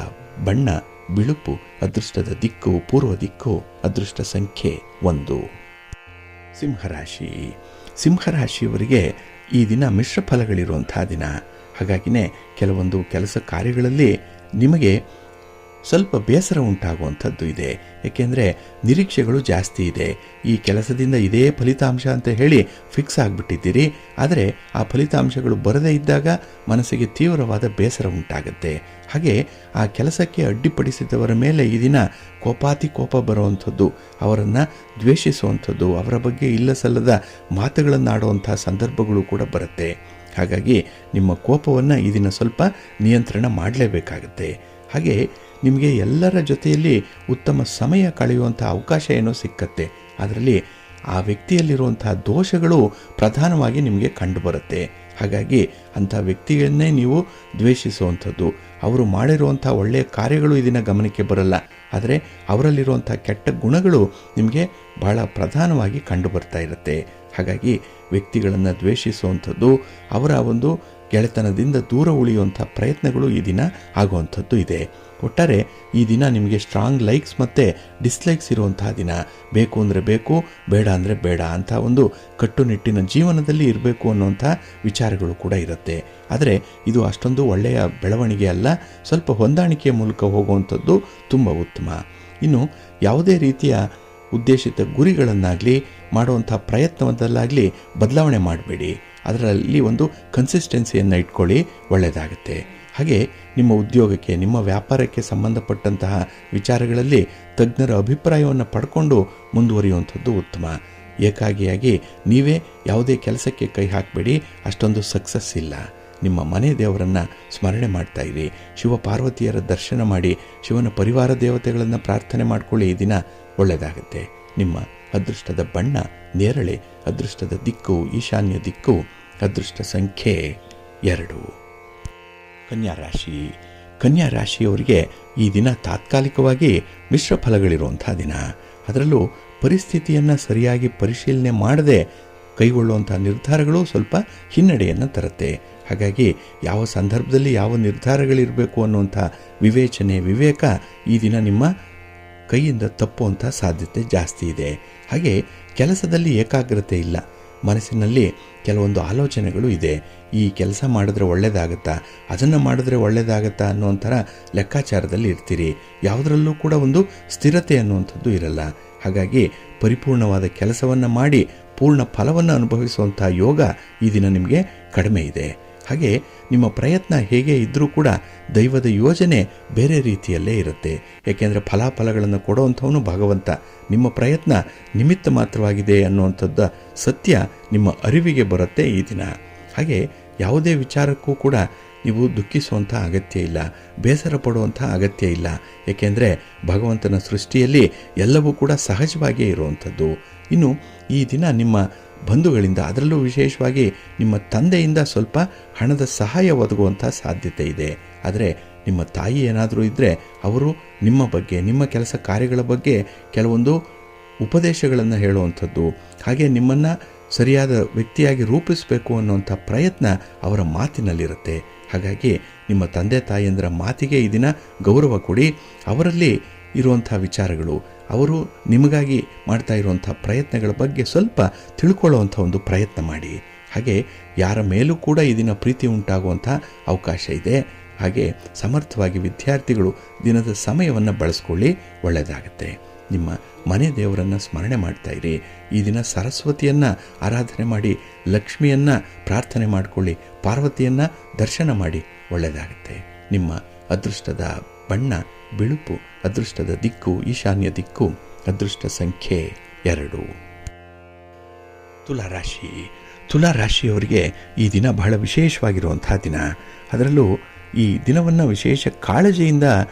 ಬಣ್ಣ ಬಿಳುಪು, ಅದೃಷ್ಟದ ದಿಕ್ಕು ಪೂರ್ವ ದಿಕ್ಕು, ಅದೃಷ್ಟ ಸಂಖ್ಯೆ 1. ಸಿಂಹರಾಶಿ. ಸಿಂಹರಾಶಿಯವರಿಗೆ ಈ ದಿನ ಮಿಶ್ರ ಫಲಗಳಿರುವಂಥ ದಿನ. ಹಾಗಾಗಿನೇ ಕೆಲವೊಂದು ಕೆಲಸ ಕಾರ್ಯಗಳಲ್ಲಿ ನಿಮಗೆ ಸ್ವಲ್ಪ ಬೇಸರ ಉಂಟಾಗುವಂಥದ್ದು ಇದೆ. ಏಕೆಂದರೆ ನಿರೀಕ್ಷೆಗಳು ಜಾಸ್ತಿ ಇದೆ. ಈ ಕೆಲಸದಿಂದ ಇದೇ ಫಲಿತಾಂಶ ಅಂತ ಹೇಳಿ ಫಿಕ್ಸ್ ಆಗಿಬಿಟ್ಟಿದ್ದೀರಿ. ಆದರೆ ಆ ಫಲಿತಾಂಶಗಳು ಬರದೇ ಇದ್ದಾಗ ಮನಸ್ಸಿಗೆ ತೀವ್ರವಾದ ಬೇಸರ ಉಂಟಾಗುತ್ತೆ. ಹಾಗೆ ಆ ಕೆಲಸಕ್ಕೆ ಅಡ್ಡಿಪಡಿಸಿದವರ ಮೇಲೆ ಈ ದಿನ ಕೋಪ ಬರುವಂಥದ್ದು, ಅವರನ್ನು ದ್ವೇಷಿಸುವಂಥದ್ದು, ಅವರ ಬಗ್ಗೆ ಇಲ್ಲ ಸಲ್ಲದ ಮಾತುಗಳನ್ನಾಡುವಂಥ ಸಂದರ್ಭಗಳು ಕೂಡ ಬರುತ್ತೆ. ಹಾಗಾಗಿ ನಿಮ್ಮ ಕೋಪವನ್ನು ಈ ದಿನ ಸ್ವಲ್ಪ ನಿಯಂತ್ರಣ ಮಾಡಲೇಬೇಕಾಗುತ್ತೆ. ಹಾಗೆ ನಿಮಗೆ ಎಲ್ಲರ ಜೊತೆಯಲ್ಲಿ ಉತ್ತಮ ಸಮಯ ಕಳೆಯುವಂಥ ಅವಕಾಶ ಏನೋ ಸಿಕ್ಕತ್ತೆ. ಅದರಲ್ಲಿ ಆ ವ್ಯಕ್ತಿಯಲ್ಲಿರುವಂಥ ದೋಷಗಳು ಪ್ರಧಾನವಾಗಿ ನಿಮಗೆ ಕಂಡುಬರುತ್ತೆ. ಹಾಗಾಗಿ ಅಂಥ ವ್ಯಕ್ತಿಯನ್ನೇ ನೀವು ದ್ವೇಷಿಸುವಂಥದ್ದು, ಅವರು ಮಾಡಿರುವಂಥ ಒಳ್ಳೆಯ ಕಾರ್ಯಗಳು ಇದನ್ನ ಗಮನಕ್ಕೆ ಬರಲ್ಲ. ಆದರೆ ಅವರಲ್ಲಿರುವಂಥ ಕೆಟ್ಟ ಗುಣಗಳು ನಿಮಗೆ ಬಹಳ ಪ್ರಧಾನವಾಗಿ ಕಂಡುಬರ್ತಾ ಇರುತ್ತೆ. ಹಾಗಾಗಿ ವ್ಯಕ್ತಿಗಳನ್ನು ದ್ವೇಷಿಸುವಂಥದ್ದು, ಅವರ ಒಂದು ಗೆಳೆತನದಿಂದ ದೂರ ಉಳಿಯುವಂಥ ಪ್ರಯತ್ನಗಳು ಈ ದಿನ ಆಗುವಂಥದ್ದು ಇದೆ. ಒಟ್ಟಾರೆ ಈ ದಿನ ನಿಮಗೆ ಸ್ಟ್ರಾಂಗ್ ಲೈಕ್ಸ್ ಮತ್ತು ಡಿಸ್ಲೈಕ್ಸ್ ಇರುವಂತಹ ದಿನ. ಬೇಕು ಅಂದರೆ ಬೇಕು, ಬೇಡ ಅಂದರೆ ಬೇಡ ಅಂತ ಒಂದು ಕಟ್ಟುನಿಟ್ಟಿನ ಜೀವನದಲ್ಲಿ ಇರಬೇಕು ಅನ್ನುವಂಥ ವಿಚಾರಗಳು ಕೂಡ ಇರುತ್ತೆ. ಆದರೆ ಇದು ಅಷ್ಟೊಂದು ಒಳ್ಳೆಯ ಬೆಳವಣಿಗೆ ಅಲ್ಲ. ಸ್ವಲ್ಪ ಹೊಂದಾಣಿಕೆಯ ಮೂಲಕ ಹೋಗುವಂಥದ್ದು ತುಂಬ ಉತ್ತಮ. ಇನ್ನು ಯಾವುದೇ ರೀತಿಯ ಉದ್ದೇಶಿತ ಗುರಿಗಳನ್ನಾಗಲಿ ಮಾಡುವಂಥ ಪ್ರಯತ್ನವನ್ನಾಗಲಿ ಬದಲಾವಣೆ ಮಾಡಬೇಡಿ. ಅದರಲ್ಲಿ ಒಂದು ಕನ್ಸಿಸ್ಟೆನ್ಸಿಯನ್ನು ಇಟ್ಕೊಳ್ಳಿ, ಒಳ್ಳೆಯದಾಗುತ್ತೆ. ಹಾಗೆ ನಿಮ್ಮ ಉದ್ಯೋಗಕ್ಕೆ, ನಿಮ್ಮ ವ್ಯಾಪಾರಕ್ಕೆ ಸಂಬಂಧಪಟ್ಟಂತಹ ವಿಚಾರಗಳಲ್ಲಿ ತಜ್ಞರ ಅಭಿಪ್ರಾಯವನ್ನು ಪಡ್ಕೊಂಡು ಮುಂದುವರಿಯುವಂಥದ್ದು ಉತ್ತಮ. ಏಕಾಗಿಯಾಗಿ ನೀವೇ ಯಾವುದೇ ಕೆಲಸಕ್ಕೆ ಕೈ ಹಾಕಬೇಡಿ, ಅಷ್ಟೊಂದು ಸಕ್ಸಸ್ ಇಲ್ಲ. ನಿಮ್ಮ ಮನೆ ದೇವರನ್ನು ಸ್ಮರಣೆ ಮಾಡ್ತಾ ಇರಿ, ಶಿವ ಪಾರ್ವತಿಯರ ದರ್ಶನ ಮಾಡಿ, ಶಿವನ ಪರಿವಾರ ದೇವತೆಗಳನ್ನು ಪ್ರಾರ್ಥನೆ ಮಾಡಿಕೊಳ್ಳಿ. ಈ ದಿನ ಒಳ್ಳೆಯದಾಗುತ್ತೆ. ನಿಮ್ಮ ಅದೃಷ್ಟದ ಬಣ್ಣ ನೇರಳೆ, ಅದೃಷ್ಟದ ದಿಕ್ಕು ಈಶಾನ್ಯ ದಿಕ್ಕು, ಅದೃಷ್ಟ ಸಂಖ್ಯೆ 2. ಕನ್ಯಾ ರಾಶಿ. ಕನ್ಯಾ ರಾಶಿಯವರಿಗೆ ಈ ದಿನ ತಾತ್ಕಾಲಿಕವಾಗಿ ಮಿಶ್ರ ಫಲಗಳಿರುವಂಥ ದಿನ. ಅದರಲ್ಲೂ ಪರಿಸ್ಥಿತಿಯನ್ನು ಸರಿಯಾಗಿ ಪರಿಶೀಲನೆ ಮಾಡದೆ ಕೈಗೊಳ್ಳುವಂಥ ನಿರ್ಧಾರಗಳು ಸ್ವಲ್ಪ ಹಿನ್ನಡೆಯನ್ನು ತರುತ್ತೆ. ಹಾಗಾಗಿ ಯಾವ ಸಂದರ್ಭದಲ್ಲಿ ಯಾವ ನಿರ್ಧಾರಗಳಿರಬೇಕು ಅನ್ನುವಂಥ ವಿವೇಚನೆ, ವಿವೇಕ ಈ ದಿನ ನಿಮ್ಮ ಕೈಯಿಂದ ತಪ್ಪುವಂಥ ಸಾಧ್ಯತೆ ಜಾಸ್ತಿ ಇದೆ. ಹಾಗೆ ಕೆಲಸದಲ್ಲಿ ಏಕಾಗ್ರತೆ ಇಲ್ಲ. ಮನಸ್ಸಿನಲ್ಲಿ ಕೆಲವೊಂದು ಆಲೋಚನೆಗಳು ಇದೆ. ಈ ಕೆಲಸ ಮಾಡಿದ್ರೆ ಒಳ್ಳೆಯದಾಗತ್ತಾ, ಅದನ್ನು ಮಾಡಿದ್ರೆ ಒಳ್ಳೆಯದಾಗತ್ತಾ ಅನ್ನೋಂಥರ ಲೆಕ್ಕಾಚಾರದಲ್ಲಿ ಇರ್ತೀರಿ. ಯಾವುದರಲ್ಲೂ ಕೂಡ ಒಂದು ಸ್ಥಿರತೆ ಅನ್ನುವಂಥದ್ದು ಇರಲ್ಲ. ಹಾಗಾಗಿ ಪರಿಪೂರ್ಣವಾದ ಕೆಲಸವನ್ನು ಮಾಡಿ ಪೂರ್ಣ ಫಲವನ್ನು ಅನುಭವಿಸುವಂಥ ಯೋಗ ಈ ದಿನ ನಿಮಗೆ ಕಡಿಮೆ ಇದೆ. ಹಾಗೆ ನಿಮ್ಮ ಪ್ರಯತ್ನ ಹೇಗೆ ಇದ್ದರೂ ಕೂಡ ದೈವದ ಯೋಜನೆ ಬೇರೆ ರೀತಿಯಲ್ಲೇ ಇರುತ್ತೆ. ಏಕೆಂದರೆ ಫಲಾಫಲಗಳನ್ನು ಕೊಡುವಂಥವನು ಭಗವಂತ. ನಿಮ್ಮ ಪ್ರಯತ್ನ ನಿಮಿತ್ತ ಮಾತ್ರವಾಗಿದೆ ಅನ್ನುವಂಥದ್ದು ಸತ್ಯ ನಿಮ್ಮ ಅರಿವಿಗೆ ಬರುತ್ತೆ ಈ ದಿನ. ಹಾಗೆ ಯಾವುದೇ ವಿಚಾರಕ್ಕೂ ಕೂಡ ನೀವು ದುಃಖಿಸುವಂಥ ಅಗತ್ಯ ಇಲ್ಲ, ಬೇಸರ ಪಡುವಂಥ ಅಗತ್ಯ ಇಲ್ಲ. ಏಕೆಂದರೆ ಭಗವಂತನ ಸೃಷ್ಟಿಯಲ್ಲಿ ಎಲ್ಲವೂ ಕೂಡ ಸಹಜವಾಗಿಯೇ ಇರುವಂಥದ್ದು. ಇನ್ನು ಈ ದಿನ ನಿಮ್ಮ ಬಂಧುಗಳಿಂದ, ಅದರಲ್ಲೂ ವಿಶೇಷವಾಗಿ ನಿಮ್ಮ ತಂದೆಯಿಂದ ಸ್ವಲ್ಪ ಹಣದ ಸಹಾಯ ಒದಗುವಂಥ ಸಾಧ್ಯತೆ ಇದೆ. ಆದರೆ ನಿಮ್ಮ ತಾಯಿ ಏನಾದರೂ ಇದ್ದರೆ ಅವರು ನಿಮ್ಮ ಬಗ್ಗೆ, ನಿಮ್ಮ ಕೆಲಸ ಕಾರ್ಯಗಳ ಬಗ್ಗೆ ಕೆಲವೊಂದು ಉಪದೇಶಗಳನ್ನು ಹೇಳುವಂಥದ್ದು, ಹಾಗೆ ನಿಮ್ಮನ್ನು ಸರಿಯಾದ ವ್ಯಕ್ತಿಯಾಗಿ ರೂಪಿಸಬೇಕು ಅನ್ನುವಂಥ ಪ್ರಯತ್ನ ಅವರ ಮಾತಿನಲ್ಲಿರುತ್ತೆ. ಹಾಗಾಗಿ ನಿಮ್ಮ ತಂದೆ ತಾಯಿಯಂದರ ಮಾತಿಗೆ ಈ ದಿನ ಗೌರವ ಕೊಡಿ. ಅವರಲ್ಲಿ ಇರುವಂಥ ವಿಚಾರಗಳು, ಅವರು ನಿಮಗಾಗಿ ಮಾಡ್ತಾ ಇರುವಂಥ ಪ್ರಯತ್ನಗಳ ಬಗ್ಗೆ ಸ್ವಲ್ಪ ತಿಳ್ಕೊಳ್ಳುವಂಥ ಒಂದು ಪ್ರಯತ್ನ ಮಾಡಿ. ಹಾಗೆ ಯಾರ ಮೇಲೂ ಕೂಡ ಈ ದಿನ ಪ್ರೀತಿ ಉಂಟಾಗುವಂಥ ಅವಕಾಶ ಇದೆ. ಹಾಗೆ ಸಮರ್ಥವಾಗಿ ವಿದ್ಯಾರ್ಥಿಗಳು ದಿನದ ಸಮಯವನ್ನು ಬಳಸ್ಕೊಳ್ಳಿ, ಒಳ್ಳೆಯದಾಗುತ್ತೆ. ನಿಮ್ಮ ಮನೆ ದೇವರನ್ನು ಸ್ಮರಣೆ ಮಾಡ್ತಾ ಇರಿ. ಈ ದಿನ ಸರಸ್ವತಿಯನ್ನು ಆರಾಧನೆ ಮಾಡಿ, ಲಕ್ಷ್ಮಿಯನ್ನು ಪ್ರಾರ್ಥನೆ ಮಾಡಿಕೊಳ್ಳಿ, ಪಾರ್ವತಿಯನ್ನು ದರ್ಶನ ಮಾಡಿ, ಒಳ್ಳೆಯದಾಗುತ್ತೆ. ನಿಮ್ಮ ಅದೃಷ್ಟದ ಬಣ್ಣ ಬಿಳುಪು, ಅದೃಷ್ಟದ ದಿಕ್ಕು ಈಶಾನ್ಯ ದಿಕ್ಕು, ಅದೃಷ್ಟ ಸಂಖ್ಯೆ 2. ತುಲಾರಾಶಿ. ತುಲಾರಾಶಿಯವರಿಗೆ ಈ ದಿನ ಬಹಳ ವಿಶೇಷವಾಗಿರುವಂಥ ದಿನ. ಅದರಲ್ಲೂ ಈ ದಿನವನ್ನು ವಿಶೇಷ ಕಾಳಜಿಯಿಂದ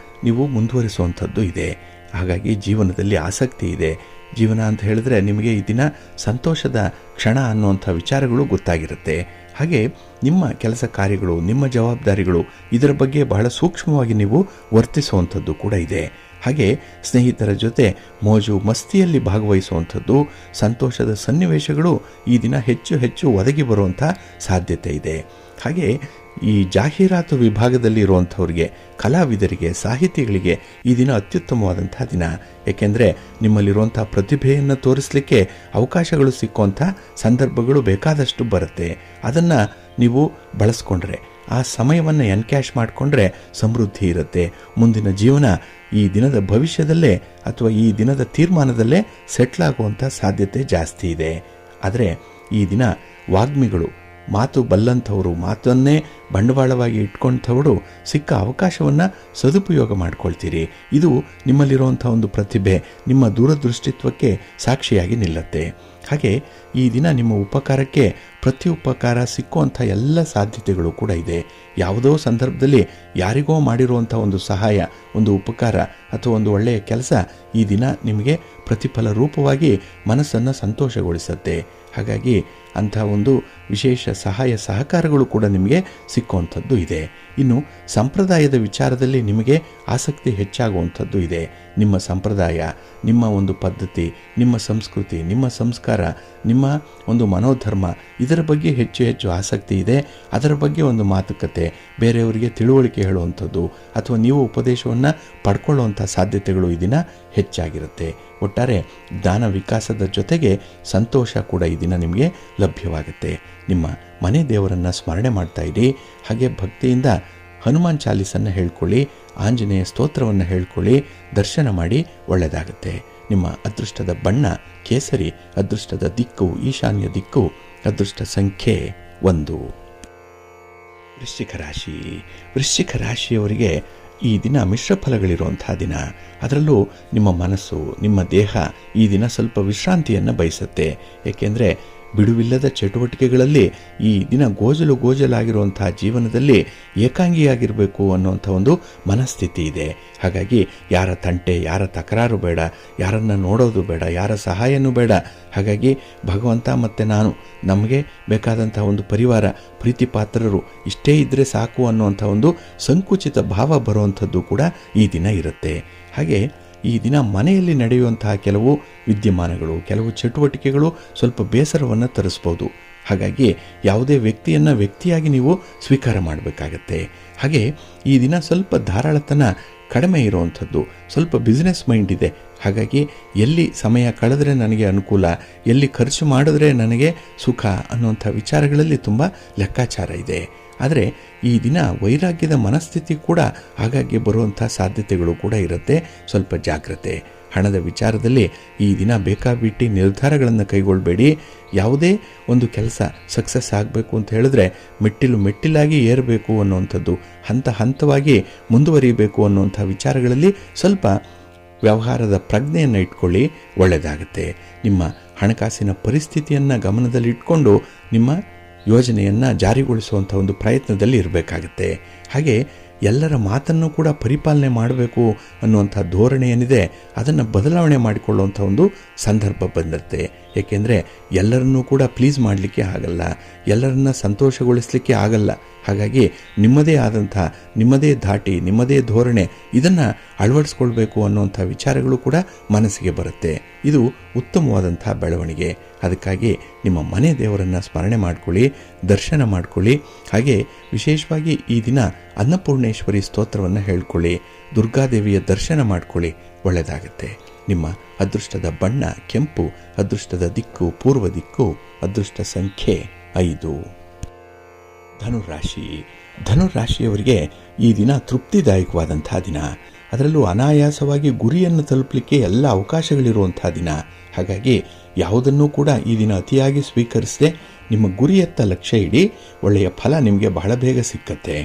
ನೀವು ಮುಂದುವರಿಸುವಂಥದ್ದು ಇದೆ. ಹಾಗಾಗಿ ಜೀವನದಲ್ಲಿ ಆಸಕ್ತಿ ಇದೆ. ಜೀವನ ಅಂತ ಹೇಳಿದ್ರೆ ನಿಮಗೆ ಈ ದಿನ ಸಂತೋಷದ ಕ್ಷಣ ಅನ್ನುವಂಥ ವಿಚಾರಗಳು ಗೊತ್ತಾಗಿರುತ್ತೆ. ಹಾಗೆ ನಿಮ್ಮ ಕೆಲಸ ಕಾರ್ಯಗಳು, ನಿಮ್ಮ ಜವಾಬ್ದಾರಿಗಳು, ಇದರ ಬಗ್ಗೆ ಬಹಳ ಸೂಕ್ಷ್ಮವಾಗಿ ನೀವು ವರ್ತಿಸುವಂಥದ್ದು ಕೂಡ ಇದೆ. ಹಾಗೆ ಸ್ನೇಹಿತರ ಜೊತೆ ಮೋಜು ಮಸ್ತಿಯಲ್ಲಿ ಭಾಗವಹಿಸುವಂಥದ್ದು, ಸಂತೋಷದ ಸನ್ನಿವೇಶಗಳು ಈ ದಿನ ಹೆಚ್ಚು ಹೆಚ್ಚು ಒದಗಿ ಬರುವಂಥ ಸಾಧ್ಯತೆ ಇದೆ. ಹಾಗೆ ಈ ಜಾಹೀರಾತು ವಿಭಾಗದಲ್ಲಿ ಇರುವಂಥವ್ರಿಗೆ, ಕಲಾವಿದರಿಗೆ, ಸಾಹಿತಿಗಳಿಗೆ ಈ ದಿನ ಅತ್ಯುತ್ತಮವಾದಂಥ ದಿನ. ಏಕೆಂದರೆ ನಿಮ್ಮಲ್ಲಿರುವಂಥ ಪ್ರತಿಭೆಯನ್ನು ತೋರಿಸಲಿಕ್ಕೆ ಅವಕಾಶಗಳು ಸಿಕ್ಕುವಂಥ ಸಂದರ್ಭಗಳು ಬೇಕಾದಷ್ಟು ಬರುತ್ತೆ. ಅದನ್ನು ನೀವು ಬಳಸ್ಕೊಂಡ್ರೆ, ಆ ಸಮಯವನ್ನು ಎನ್ಕ್ಯಾಶ್ ಮಾಡಿಕೊಂಡ್ರೆ ಸಮೃದ್ಧಿ ಇರುತ್ತೆ. ಮುಂದಿನ ಜೀವನ ಈ ದಿನದ ಭವಿಷ್ಯದಲ್ಲೇ ಅಥವಾ ಈ ದಿನದ ತೀರ್ಮಾನದಲ್ಲೇ ಸೆಟ್ಲ್ ಆಗುವಂಥ ಸಾಧ್ಯತೆ ಜಾಸ್ತಿ ಇದೆ. ಆದರೆ ಈ ದಿನ ವಾಗ್ಮಿಗಳು, ಮಾತು ಬಲ್ಲಂಥವರು, ಮಾತನ್ನೇ ಬಂಡವಾಳವಾಗಿ ಇಟ್ಕೊಂಥವರು ಸಿಕ್ಕ ಅವಕಾಶವನ್ನು ಸದುಪಯೋಗ ಮಾಡ್ಕೊಳ್ತೀರಿ. ಇದು ನಿಮ್ಮಲ್ಲಿರುವಂಥ ಒಂದು ಪ್ರತಿಭೆ, ನಿಮ್ಮ ದೂರದೃಷ್ಟಿತ್ವಕ್ಕೆ ಸಾಕ್ಷಿಯಾಗಿ ನಿಲ್ಲುತ್ತೆ. ಹಾಗೆ ಈ ದಿನ ನಿಮ್ಮ ಉಪಕಾರಕ್ಕೆ ಪ್ರತ್ಯುಪಕಾರ ಸಿಕ್ಕುವಂಥ ಎಲ್ಲ ಸಾಧ್ಯತೆಗಳು ಕೂಡ ಇದೆ. ಯಾವುದೋ ಸಂದರ್ಭದಲ್ಲಿ ಯಾರಿಗೋ ಮಾಡಿರುವಂಥ ಒಂದು ಸಹಾಯ, ಒಂದು ಉಪಕಾರ ಅಥವಾ ಒಂದು ಒಳ್ಳೆಯ ಕೆಲಸ ಈ ದಿನ ನಿಮಗೆ ಪ್ರತಿಫಲ ರೂಪವಾಗಿ ಮನಸ್ಸನ್ನು ಸಂತೋಷಗೊಳಿಸುತ್ತೆ. ಹಾಗಾಗಿ ಅಂಥ ಒಂದು ವಿಶೇಷ ಸಹಾಯ ಸಹಕಾರಗಳು ಕೂಡ ನಿಮಗೆ ಸಿಕ್ಕುವಂಥದ್ದು ಇದೆ. ಇನ್ನು ಸಂಪ್ರದಾಯದ ವಿಚಾರದಲ್ಲಿ ನಿಮಗೆ ಆಸಕ್ತಿ ಹೆಚ್ಚಾಗುವಂಥದ್ದು ಇದೆ. ನಿಮ್ಮ ಸಂಪ್ರದಾಯ, ನಿಮ್ಮ ಒಂದು ಪದ್ಧತಿ, ನಿಮ್ಮ ಸಂಸ್ಕೃತಿ, ನಿಮ್ಮ ಸಂಸ್ಕಾರ, ನಿಮ್ಮ ಒಂದು ಮನೋಧರ್ಮ, ಇದರ ಬಗ್ಗೆ ಹೆಚ್ಚು ಹೆಚ್ಚು ಆಸಕ್ತಿ ಇದೆ. ಅದರ ಬಗ್ಗೆ ಒಂದು ಮಾತುಕತೆ, ಬೇರೆಯವರಿಗೆ ತಿಳುವಳಿಕೆ ಹೇಳುವಂಥದ್ದು ಅಥವಾ ನೀವು ಉಪದೇಶವನ್ನು ಪಡ್ಕೊಳ್ಳುವಂಥ ಸಾಧ್ಯತೆಗಳು ಈ ದಿನ ಹೆಚ್ಚಾಗಿರುತ್ತೆ. ಒಟ್ಟಾರೆ ಜ್ಞಾನ ವಿಕಾಸದ ಜೊತೆಗೆ ಸಂತೋಷ ಕೂಡ ಈ ದಿನ ನಿಮಗೆ ಲಭ್ಯವಾಗುತ್ತೆ. ನಿಮ್ಮ ಮನೆ ದೇವರನ್ನು ಸ್ಮರಣೆ ಮಾಡ್ತಾ ಇರಿ. ಹಾಗೆ ಭಕ್ತಿಯಿಂದ ಹನುಮಾನ್ ಚಾಲೀಸನ್ನು ಹೇಳ್ಕೊಳ್ಳಿ, ಆಂಜನೇಯ ಸ್ತೋತ್ರವನ್ನು ಹೇಳ್ಕೊಳ್ಳಿ, ದರ್ಶನ ಮಾಡಿ, ಒಳ್ಳೆಯದಾಗುತ್ತೆ. ನಿಮ್ಮ ಅದೃಷ್ಟದ ಬಣ್ಣ ಕೇಸರಿ, ಅದೃಷ್ಟದ ದಿಕ್ಕು ಈಶಾನ್ಯ ದಿಕ್ಕು, ಅದೃಷ್ಟ ಸಂಖ್ಯೆ 1. ವೃಶ್ಚಿಕ ರಾಶಿ. ವೃಶ್ಚಿಕ ರಾಶಿಯವರಿಗೆ ಈ ದಿನ ಮಿಶ್ರ ಫಲಗಳಿರುವಂಥ ದಿನ. ಅದರಲ್ಲೂ ನಿಮ್ಮ ಮನಸ್ಸು, ನಿಮ್ಮ ದೇಹ ಈ ದಿನ ಸ್ವಲ್ಪ ವಿಶ್ರಾಂತಿಯನ್ನು ಬಯಸುತ್ತೆ. ಏಕೆಂದರೆ ಬಿಡುವಿಲ್ಲದ ಚಟುವಟಿಕೆಗಳಲ್ಲಿ ಈ ದಿನ ಗೋಜಲಾಗಿರುವಂಥ ಜೀವನದಲ್ಲಿ ಏಕಾಂಗಿಯಾಗಿರಬೇಕು ಅನ್ನುವಂಥ ಒಂದು ಮನಸ್ಥಿತಿ ಇದೆ. ಹಾಗಾಗಿ ಯಾರ ತಂಟೆ, ಯಾರ ತಕರಾರು ಬೇಡ, ಯಾರನ್ನು ನೋಡೋದು ಬೇಡ, ಯಾರ ಸಹಾಯನೂ ಬೇಡ. ಹಾಗಾಗಿ ಭಗವಂತ ಮತ್ತು ನಾನು, ನಮಗೆ ಬೇಕಾದಂಥ ಒಂದು ಪರಿವಾರ, ಪ್ರೀತಿ ಪಾತ್ರರು ಇಷ್ಟೇ ಇದ್ದರೆ ಸಾಕು ಅನ್ನುವಂಥ ಒಂದು ಸಂಕುಚಿತ ಭಾವ ಬರುವಂಥದ್ದು ಕೂಡ ಈ ದಿನ ಇರುತ್ತೆ. ಹಾಗೆ ಈ ದಿನ ಮನೆಯಲ್ಲಿ ನಡೆಯುವಂತಹ ಕೆಲವು ವಿದ್ಯಮಾನಗಳು, ಕೆಲವು ಚಟುವಟಿಕೆಗಳು ಸ್ವಲ್ಪ ಬೇಸರವನ್ನು ತರಿಸ್ಬೋದು. ಹಾಗಾಗಿ ಯಾವುದೇ ವ್ಯಕ್ತಿಯನ್ನು ವ್ಯಕ್ತಿಯಾಗಿ ನೀವು ಸ್ವೀಕಾರ ಮಾಡಬೇಕಾಗತ್ತೆ. ಹಾಗೆ ಈ ದಿನ ಸ್ವಲ್ಪ ಧಾರಾಳತನ ಕಡಿಮೆ ಇರುವಂಥದ್ದು, ಸ್ವಲ್ಪ ಬಿಸ್ನೆಸ್ ಮೈಂಡ್ ಇದೆ. ಹಾಗಾಗಿ ಎಲ್ಲಿ ಸಮಯ ಕಳೆದ್ರೆ ನನಗೆ ಅನುಕೂಲ, ಎಲ್ಲಿ ಖರ್ಚು ಮಾಡಿದ್ರೆ ನನಗೆ ಸುಖ ಅನ್ನುವಂಥ ವಿಚಾರಗಳಲ್ಲಿ ತುಂಬ ಲೆಕ್ಕಾಚಾರ ಇದೆ. ಆದರೆ ಈ ದಿನ ವೈರಾಗ್ಯದ ಮನಸ್ಥಿತಿ ಕೂಡ ಆಗಾಗ್ಗೆ ಬರುವಂಥ ಸಾಧ್ಯತೆಗಳು ಕೂಡ ಇರುತ್ತೆ. ಸ್ವಲ್ಪ ಜಾಗ್ರತೆ. ಹಣದ ವಿಚಾರದಲ್ಲಿ ಈ ದಿನ ಬೇಕಾಬಿಟ್ಟಿ ನಿರ್ಧಾರಗಳನ್ನು ಕೈಗೊಳ್ಳಬೇಡಿ. ಯಾವುದೇ ಒಂದು ಕೆಲಸ ಸಕ್ಸಸ್ ಆಗಬೇಕು ಅಂತ ಹೇಳಿದ್ರೆ ಮೆಟ್ಟಿಲಾಗಿ ಏರಬೇಕು ಅನ್ನುವಂಥದ್ದು, ಹಂತವಾಗಿ ಮುಂದುವರಿಯಬೇಕು ಅನ್ನುವಂಥ ವಿಚಾರಗಳಲ್ಲಿ ಸ್ವಲ್ಪ ವ್ಯವಹಾರದ ಪ್ರಜ್ಞೆಯನ್ನು ಇಟ್ಕೊಳ್ಳಿ, ಒಳ್ಳೆಯದಾಗುತ್ತೆ. ನಿಮ್ಮ ಹಣಕಾಸಿನ ಪರಿಸ್ಥಿತಿಯನ್ನು ಗಮನದಲ್ಲಿಟ್ಕೊಂಡು ನಿಮ್ಮ ಯೋಜನೆಯನ್ನು ಜಾರಿಗೊಳಿಸುವಂಥ ಒಂದು ಪ್ರಯತ್ನದಲ್ಲಿ ಇರಬೇಕಾಗತ್ತೆ. ಹಾಗೆ ಎಲ್ಲರ ಮಾತನ್ನು ಕೂಡ ಪರಿಪಾಲನೆ ಮಾಡಬೇಕು ಅನ್ನುವಂಥ ಧೋರಣೆ ಏನಿದೆ ಅದನ್ನು ಬದಲಾವಣೆ ಮಾಡಿಕೊಳ್ಳುವಂಥ ಒಂದು ಸಂದರ್ಭ ಬಂದಿರುತ್ತೆ. ಏಕೆಂದರೆ ಎಲ್ಲರನ್ನೂ ಕೂಡ ಪ್ಲೀಸ್ ಮಾಡಲಿಕ್ಕೆ ಆಗಲ್ಲ, ಎಲ್ಲರನ್ನ ಸಂತೋಷಗೊಳಿಸಲಿಕ್ಕೆ ಆಗಲ್ಲ. ಹಾಗಾಗಿ ನಿಮ್ಮದೇ ಆದಂಥ, ನಿಮ್ಮದೇ ಧಾಟಿ, ನಿಮ್ಮದೇ ಧೋರಣೆ ಇದನ್ನು ಅಳವಡಿಸ್ಕೊಳ್ಬೇಕು ಅನ್ನುವಂಥ ವಿಚಾರಗಳು ಕೂಡ ಮನಸ್ಸಿಗೆ ಬರುತ್ತೆ. ಇದು ಉತ್ತಮವಾದಂಥ ಬೆಳವಣಿಗೆ. ಅದಕ್ಕಾಗಿ ನಿಮ್ಮ ಮನೆ ದೇವರನ್ನು ಸ್ಮರಣೆ ಮಾಡ್ಕೊಳ್ಳಿ, ದರ್ಶನ ಮಾಡ್ಕೊಳ್ಳಿ. ಹಾಗೆ ವಿಶೇಷವಾಗಿ ಈ ದಿನ ಅನ್ನಪೂರ್ಣೇಶ್ವರಿ ಸ್ತೋತ್ರವನ್ನು ಹೇಳ್ಕೊಳ್ಳಿ, ದುರ್ಗಾದೇವಿಯ ದರ್ಶನ ಮಾಡ್ಕೊಳ್ಳಿ, ಒಳ್ಳೆಯದಾಗುತ್ತೆ. ನಿಮ್ಮ ಅದೃಷ್ಟದ ಬಣ್ಣ ಕೆಂಪು, ಅದೃಷ್ಟದ ದಿಕ್ಕು ಪೂರ್ವ ದಿಕ್ಕು, ಅದೃಷ್ಟ ಸಂಖ್ಯೆ 5. ಧನುರಾಶಿ. ಧನುರಾಶಿಯವರಿಗೆ ಈ ದಿನ ತೃಪ್ತಿದಾಯಕವಾದಂಥ ದಿನ. ಅದರಲ್ಲೂ ಅನಾಯಾಸವಾಗಿ ಗುರಿಯನ್ನು ತಲುಪಲಿಕ್ಕೆ ಎಲ್ಲ ಅವಕಾಶಗಳಿರುವಂಥ ದಿನ. ಹಾಗಾಗಿ ಯಾವುದನ್ನೂ ಕೂಡ ಈ ದಿನ ಅತಿಯಾಗಿ ಸ್ವೀಕರಿಸದೆ ನಿಮ್ಮ ಗುರಿಯತ್ತ ಲಕ್ಷ್ಯ ಇಡಿ, ಒಳ್ಳೆಯ ಫಲ ನಿಮಗೆ ಬಹಳ ಬೇಗ ಸಿಕ್ಕತ್ತೆ.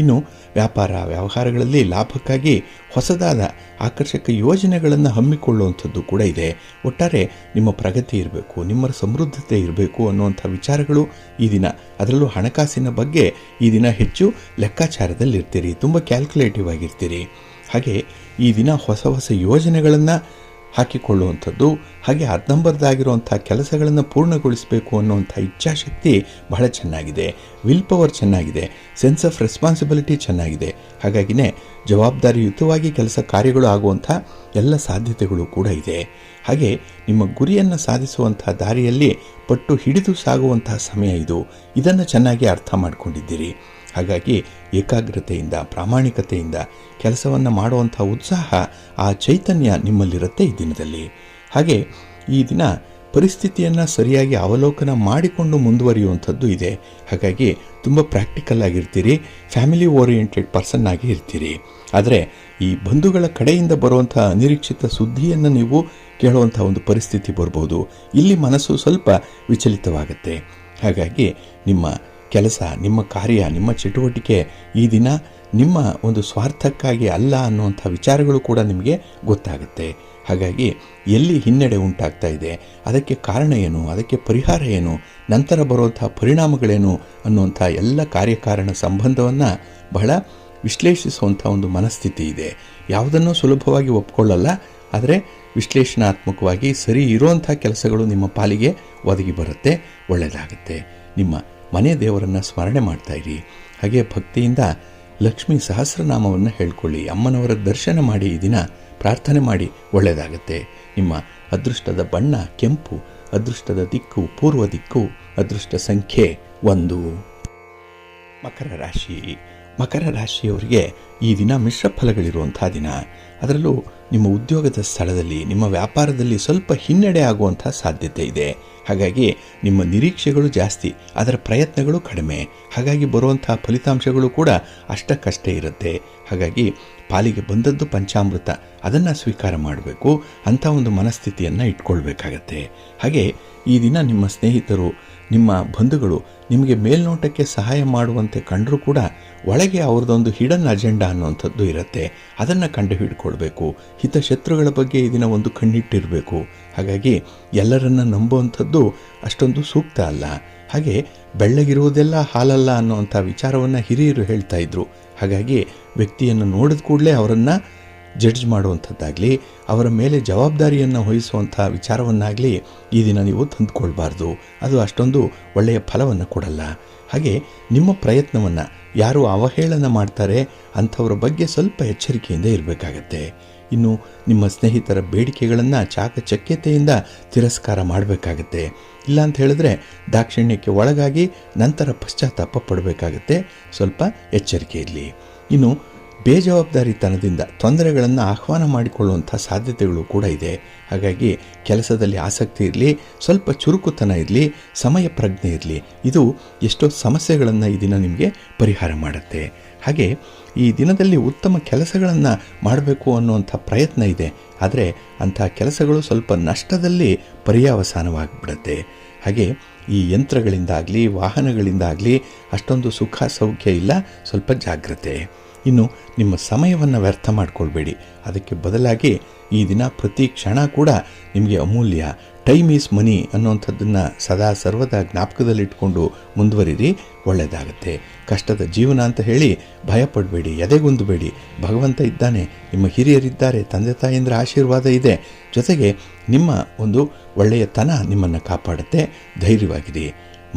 ಇನ್ನು ವ್ಯಾಪಾರ ವ್ಯವಹಾರಗಳಲ್ಲಿ ಲಾಭಕ್ಕಾಗಿ ಹೊಸದಾದ ಆಕರ್ಷಕ ಯೋಜನೆಗಳನ್ನು ಹಮ್ಮಿಕೊಳ್ಳುವಂಥದ್ದು ಕೂಡ ಇದೆ. ಒಟ್ಟಾರೆ ನಿಮ್ಮ ಪ್ರಗತಿ ಇರಬೇಕು, ನಿಮ್ಮ ಸಮೃದ್ಧತೆ ಇರಬೇಕು ಅನ್ನುವಂಥ ವಿಚಾರಗಳು ಈ ದಿನ, ಅದರಲ್ಲೂ ಹಣಕಾಸಿನ ಬಗ್ಗೆ ಈ ದಿನ ಹೆಚ್ಚು ಲೆಕ್ಕಾಚಾರದಲ್ಲಿರ್ತೀರಿ, ತುಂಬ ಕ್ಯಾಲ್ಕುಲೇಟಿವ್ ಆಗಿರ್ತೀರಿ. ಹಾಗೆ ಈ ದಿನ ಹೊಸ ಹೊಸ ಯೋಜನೆಗಳನ್ನು ಹಾಕಿಕೊಳ್ಳುವಂಥದ್ದು, ಹಾಗೆ ಅರ್ಧಂಬರ್ಧಾಗಿರುವಂಥ ಕೆಲಸಗಳನ್ನು ಪೂರ್ಣಗೊಳಿಸಬೇಕು ಅನ್ನುವಂಥ ಇಚ್ಛಾಶಕ್ತಿ ಬಹಳ ಚೆನ್ನಾಗಿದೆ. ವಿಲ್ ಪವರ್ ಚೆನ್ನಾಗಿದೆ, ಸೆನ್ಸ್ ಆಫ್ ರೆಸ್ಪಾನ್ಸಿಬಿಲಿಟಿ ಚೆನ್ನಾಗಿದೆ. ಹಾಗಾಗಿನೇ ಜವಾಬ್ದಾರಿಯುತವಾಗಿ ಕೆಲಸ ಕಾರ್ಯಗಳು ಆಗುವಂಥ ಎಲ್ಲ ಸಾಧ್ಯತೆಗಳು ಕೂಡ ಇದೆ. ಹಾಗೆ ನಿಮ್ಮ ಗುರಿಯನ್ನು ಸಾಧಿಸುವಂಥ ದಾರಿಯಲ್ಲಿ ಪಟ್ಟು ಹಿಡಿದು ಸಾಗುವಂತಹ ಸಮಯ ಇದು. ಇದನ್ನು ಚೆನ್ನಾಗಿ ಅರ್ಥ ಮಾಡಿಕೊಂಡಿದ್ದೀರಿ. ಹಾಗಾಗಿ ಏಕಾಗ್ರತೆಯಿಂದ ಪ್ರಾಮಾಣಿಕತೆಯಿಂದ ಕೆಲಸವನ್ನು ಮಾಡುವಂಥ ಉತ್ಸಾಹ, ಆ ಚೈತನ್ಯ ನಿಮ್ಮಲ್ಲಿರುತ್ತೆ ಈ ದಿನದಲ್ಲಿ. ಹಾಗೆ ಈ ದಿನ ಪರಿಸ್ಥಿತಿಯನ್ನು ಸರಿಯಾಗಿ ಅವಲೋಕನ ಮಾಡಿಕೊಂಡು ಮುಂದುವರಿಯುವಂಥದ್ದು ಇದೆ. ಹಾಗಾಗಿ ತುಂಬ ಪ್ರಾಕ್ಟಿಕಲ್ ಆಗಿರ್ತೀರಿ, ಫ್ಯಾಮಿಲಿ ಓರಿಯೆಂಟೆಡ್ ಪರ್ಸನ್ ಆಗಿ ಇರ್ತೀರಿ. ಆದರೆ ಈ ಬಂಧುಗಳ ಕಡೆಯಿಂದ ಬರುವಂಥ ಅನಿರೀಕ್ಷಿತ ಸುದ್ದಿಯನ್ನು ನೀವು ಕೇಳುವಂಥ ಒಂದು ಪರಿಸ್ಥಿತಿ ಬರ್ಬೋದು. ಇಲ್ಲಿ ಮನಸ್ಸು ಸ್ವಲ್ಪ ವಿಚಲಿತವಾಗುತ್ತೆ. ಹಾಗಾಗಿ ನಿಮ್ಮ ಕೆಲಸ, ನಿಮ್ಮ ಕಾರ್ಯ, ನಿಮ್ಮ ಚಟುವಟಿಕೆ ಈ ದಿನ ನಿಮ್ಮ ಒಂದು ಸ್ವಾರ್ಥಕ್ಕಾಗಿ ಅಲ್ಲ ಅನ್ನುವಂಥ ವಿಚಾರಗಳು ಕೂಡ ನಿಮಗೆ ಗೊತ್ತಾಗುತ್ತೆ. ಹಾಗಾಗಿ ಎಲ್ಲಿ ಹಿನ್ನಡೆ ಉಂಟಾಗ್ತಾ ಇದೆ, ಅದಕ್ಕೆ ಕಾರಣ ಏನು, ಅದಕ್ಕೆ ಪರಿಹಾರ ಏನು, ನಂತರ ಬರುವಂಥ ಪರಿಣಾಮಗಳೇನು ಅನ್ನುವಂಥ ಎಲ್ಲ ಕಾರ್ಯಕಾರಣ ಸಂಬಂಧವನ್ನು ಬಹಳ ವಿಶ್ಲೇಷಿಸುವಂಥ ಒಂದು ಮನಸ್ಥಿತಿ ಇದೆ. ಯಾವುದನ್ನೂ ಸುಲಭವಾಗಿ ಒಪ್ಕೊಳ್ಳಲ್ಲ, ಆದರೆ ವಿಶ್ಲೇಷಣಾತ್ಮಕವಾಗಿ ಸರಿ ಇರುವಂಥ ಕೆಲಸಗಳು ನಿಮ್ಮ ಪಾಲಿಗೆ ಒದಗಿ ಬರುತ್ತೆ, ಒಳ್ಳೆಯದಾಗುತ್ತೆ. ನಿಮ್ಮ ಮನೆ ದೇವರನ್ನು ಸ್ಮರಣೆ ಮಾಡ್ತಾ ಇರಿ. ಹಾಗೆ ಭಕ್ತಿಯಿಂದ ಲಕ್ಷ್ಮೀ ಸಹಸ್ರನಾಮವನ್ನು ಹೇಳ್ಕೊಳ್ಳಿ, ಅಮ್ಮನವರ ದರ್ಶನ ಮಾಡಿ, ಈ ದಿನ ಪ್ರಾರ್ಥನೆ ಮಾಡಿ, ಒಳ್ಳೆಯದಾಗುತ್ತೆ. ನಿಮ್ಮ ಅದೃಷ್ಟದ ಬಣ್ಣ ಕೆಂಪು, ಅದೃಷ್ಟದ ದಿಕ್ಕು ಪೂರ್ವ ದಿಕ್ಕು, ಅದೃಷ್ಟ ಸಂಖ್ಯೆ 1. ಮಕರ ರಾಶಿ. ಮಕರ ರಾಶಿಯವರಿಗೆ ಈ ದಿನ ಮಿಶ್ರ ಫಲಗಳಿರುವಂಥ ದಿನ. ಅದರಲ್ಲೂ ನಿಮ್ಮ ಉದ್ಯೋಗದ ಸ್ಥಳದಲ್ಲಿ, ನಿಮ್ಮ ವ್ಯಾಪಾರದಲ್ಲಿ ಸ್ವಲ್ಪ ಹಿನ್ನಡೆ ಆಗುವಂಥ ಸಾಧ್ಯತೆ ಇದೆ. ಹಾಗಾಗಿ ನಿಮ್ಮ ನಿರೀಕ್ಷೆಗಳು ಜಾಸ್ತಿ, ಅದರ ಪ್ರಯತ್ನಗಳು ಕಡಿಮೆ. ಹಾಗಾಗಿ ಬರುವಂಥ ಫಲಿತಾಂಶಗಳು ಕೂಡ ಅಷ್ಟಕ್ಕಷ್ಟೇ ಇರುತ್ತೆ. ಹಾಗಾಗಿ ಪಾಲಿಗೆ ಬಂದದ್ದು ಪಂಚಾಮೃತ, ಅದನ್ನು ಸ್ವೀಕಾರ ಮಾಡಬೇಕು, ಅಂಥ ಒಂದು ಮನಸ್ಥಿತಿಯನ್ನು ಇಟ್ಕೊಳ್ಬೇಕಾಗತ್ತೆ. ಹಾಗೆ ಈ ದಿನ ನಿಮ್ಮ ಸ್ನೇಹಿತರು, ನಿಮ್ಮ ಬಂಧುಗಳು ನಿಮಗೆ ಮೇಲ್ನೋಟಕ್ಕೆ ಸಹಾಯ ಮಾಡುವಂತೆ ಕಂಡರೂ ಕೂಡ ಒಳಗೆ ಅವ್ರದ್ದೊಂದು ಹಿಡನ್ ಅಜೆಂಡಾ ಅನ್ನುವಂಥದ್ದು ಇರುತ್ತೆ. ಅದನ್ನು ಕಂಡು ಹಿಡ್ಕೊಳ್ಬೇಕು. ಹಿತಶತ್ರುಗಳ ಬಗ್ಗೆ ಈ ದಿನ ಒಂದು ಕಣ್ಣಿಟ್ಟಿರಬೇಕು. ಹಾಗಾಗಿ ಎಲ್ಲರನ್ನ ನಂಬುವಂಥದ್ದು ಅಷ್ಟೊಂದು ಸೂಕ್ತ ಅಲ್ಲ. ಹಾಗೆ ಬೆಳ್ಳಗಿರುವುದೆಲ್ಲ ಹಾಲಲ್ಲ ಅನ್ನುವಂಥ ವಿಚಾರವನ್ನು ಹಿರಿಯರು ಹೇಳ್ತಾ ಇದ್ರು. ಹಾಗಾಗಿ ವ್ಯಕ್ತಿಯನ್ನು ನೋಡಿದ ಕೂಡಲೇ ಅವರನ್ನು ಜಡ್ಜ್ ಮಾಡುವಂಥದ್ದಾಗಲಿ, ಅವರ ಮೇಲೆ ಜವಾಬ್ದಾರಿಯನ್ನು ವಹಿಸುವಂಥ ವಿಚಾರವನ್ನಾಗಲಿ ಈ ದಿನ ನೀವು ತಂದುಕೊಳ್ಬಾರ್ದು. ಅದು ಅಷ್ಟೊಂದು ಒಳ್ಳೆಯ ಫಲವನ್ನು ಕೊಡಲ್ಲ. ಹಾಗೆ ನಿಮ್ಮ ಪ್ರಯತ್ನವನ್ನು ಯಾರು ಅವಹೇಳನ ಮಾಡ್ತಾರೆ ಅಂಥವ್ರ ಬಗ್ಗೆ ಸ್ವಲ್ಪ ಎಚ್ಚರಿಕೆಯಿಂದ ಇರಬೇಕಾಗತ್ತೆ. ಇನ್ನು ನಿಮ್ಮ ಸ್ನೇಹಿತರ ಬೇಡಿಕೆಗಳನ್ನು ಚಾಕಚಕ್ಯತೆಯಿಂದ ತಿರಸ್ಕಾರ ಮಾಡಬೇಕಾಗತ್ತೆ. ಇಲ್ಲ ಅಂತ ಹೇಳಿದ್ರೆ ದಾಕ್ಷಿಣ್ಯಕ್ಕೆ ಒಳಗಾಗಿ ನಂತರ ಪಶ್ಚಾತ್ತಾಪ ಪಡಬೇಕಾಗತ್ತೆ. ಸ್ವಲ್ಪ ಎಚ್ಚರಿಕೆ ಇರಲಿ. ಇನ್ನು ಬೇಜವಾಬ್ದಾರಿತನದಿಂದ ತೊಂದರೆಗಳನ್ನು ಆಹ್ವಾನ ಮಾಡಿಕೊಳ್ಳುವಂಥ ಸಾಧ್ಯತೆಗಳು ಕೂಡ ಇದೆ. ಹಾಗಾಗಿ ಕೆಲಸದಲ್ಲಿ ಆಸಕ್ತಿ ಇರಲಿ, ಸ್ವಲ್ಪ ಚುರುಕುತನ ಇರಲಿ, ಸಮಯ ಪ್ರಜ್ಞೆ ಇರಲಿ. ಇದು ಎಷ್ಟೋ ಸಮಸ್ಯೆಗಳನ್ನು ಈ ದಿನ ನಿಮಗೆ ಪರಿಹಾರ ಮಾಡುತ್ತೆ. ಹಾಗೆ ಈ ದಿನದಲ್ಲಿ ಉತ್ತಮ ಕೆಲಸಗಳನ್ನು ಮಾಡಬೇಕು ಅನ್ನುವಂಥ ಪ್ರಯತ್ನ ಇದೆ. ಆದರೆ ಅಂಥ ಕೆಲಸಗಳು ಸ್ವಲ್ಪ ನಷ್ಟದಲ್ಲಿ ಪರ್ಯಾವಸಾನವಾಗಿಬಿಡುತ್ತೆ. ಹಾಗೆ ಈ ಯಂತ್ರಗಳಿಂದಾಗಲಿ ವಾಹನಗಳಿಂದಾಗಲಿ ಅಷ್ಟೊಂದು ಸುಖ ಸೌಖ್ಯ ಇಲ್ಲ, ಸ್ವಲ್ಪ ಜಾಗ್ರತೆ. ಇನ್ನು ನಿಮ್ಮ ಸಮಯವನ್ನು ವ್ಯರ್ಥ ಮಾಡಿಕೊಳ್ಬೇಡಿ. ಅದಕ್ಕೆ ಬದಲಾಗಿ ಈ ದಿನ ಪ್ರತಿ ಕ್ಷಣ ಕೂಡ ನಿಮಗೆ ಅಮೂಲ್ಯ. ಟೈಮ್ ಈಸ್ ಮನಿ ಅನ್ನುವಂಥದ್ದನ್ನು ಸದಾ ಸರ್ವದಾ ಜ್ಞಾಪಕದಲ್ಲಿಟ್ಕೊಂಡು ಮುಂದುವರಿರಿ, ಒಳ್ಳೆಯದಾಗುತ್ತೆ. ಕಷ್ಟದ ಜೀವನ ಅಂತ ಹೇಳಿ ಭಯಪಡಬೇಡಿ, ಎದೆಗುಂದಬೇಡಿ. ಭಗವಂತ ಇದ್ದಾನೆ, ನಿಮ್ಮ ಹಿರಿಯರಿದ್ದಾರೆ, ತಂದೆ ತಾಯಿಯಂದ್ರ ಆಶೀರ್ವಾದ ಇದೆ. ಜೊತೆಗೆ ನಿಮ್ಮ ಒಂದು ಒಳ್ಳೆಯತನ ನಿಮ್ಮನ್ನು ಕಾಪಾಡುತ್ತೆ. ಧೈರ್ಯವಾಗಿರಿ.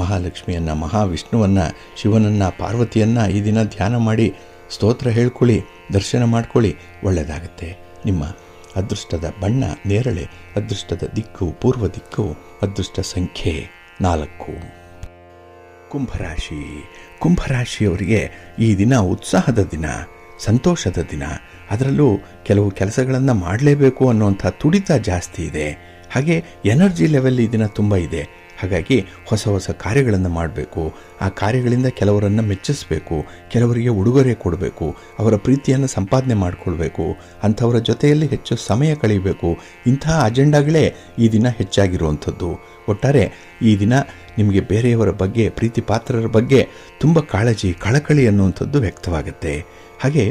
ಮಹಾಲಕ್ಷ್ಮಿಯನ್ನು, ಮಹಾವಿಷ್ಣುವನ್ನು, ಶಿವನನ್ನು, ಪಾರ್ವತಿಯನ್ನು ಈ ದಿನ ಧ್ಯಾನ ಮಾಡಿ ಸ್ತೋತ್ರ ಹೇಳ್ಕೊಳ್ಳಿ, ದರ್ಶನ ಮಾಡ್ಕೊಳ್ಳಿ, ಒಳ್ಳೆಯದಾಗುತ್ತೆ. ನಿಮ್ಮ ಅದೃಷ್ಟದ ಬಣ್ಣ ನೇರಳೆ, ಅದೃಷ್ಟದ ದಿಕ್ಕು ಪೂರ್ವ ದಿಕ್ಕು, ಅದೃಷ್ಟ ಸಂಖ್ಯೆ 4. ಕುಂಭರಾಶಿ. ಕುಂಭರಾಶಿಯವರಿಗೆ ಈ ದಿನ ಉತ್ಸಾಹದ ದಿನ, ಸಂತೋಷದ ದಿನ. ಅದರಲ್ಲೂ ಕೆಲವು ಕೆಲಸಗಳನ್ನು ಮಾಡಲೇಬೇಕು ಅನ್ನುವಂಥ ತುಡಿತ ಜಾಸ್ತಿ ಇದೆ. ಹಾಗೆ ಎನರ್ಜಿ ಲೆವೆಲ್ ಈ ದಿನ ತುಂಬ ಇದೆ. ಹಾಗಾಗಿ ಹೊಸ ಹೊಸ ಕಾರ್ಯಗಳನ್ನು ಮಾಡಬೇಕು. ಆ ಕಾರ್ಯಗಳಿಂದ ಕೆಲವರನ್ನು ಮೆಚ್ಚಿಸಬೇಕು, ಕೆಲವರಿಗೆ ಉಡುಗೊರೆ ಕೊಡಬೇಕು, ಅವರ ಪ್ರೀತಿಯನ್ನು ಸಂಪಾದನೆ ಮಾಡಿಕೊಳ್ಬೇಕು, ಅಂಥವರ ಜೊತೆಯಲ್ಲಿ ಹೆಚ್ಚು ಸಮಯ ಕಳೆಯಬೇಕು. ಇಂತಹ ಅಜೆಂಡಾಗಳೇ ಈ ದಿನ ಹೆಚ್ಚಾಗಿರುವಂಥದ್ದು. ಒಟ್ಟಾರೆ ಈ ದಿನ ನಿಮಗೆ ಬೇರೆಯವರ ಬಗ್ಗೆ, ಪ್ರೀತಿ ಪಾತ್ರರ ಬಗ್ಗೆ ತುಂಬ ಕಾಳಜಿ, ಕಳಕಳಿ ಅನ್ನುವಂಥದ್ದು ವ್ಯಕ್ತವಾಗುತ್ತೆ. ಹಾಗೆ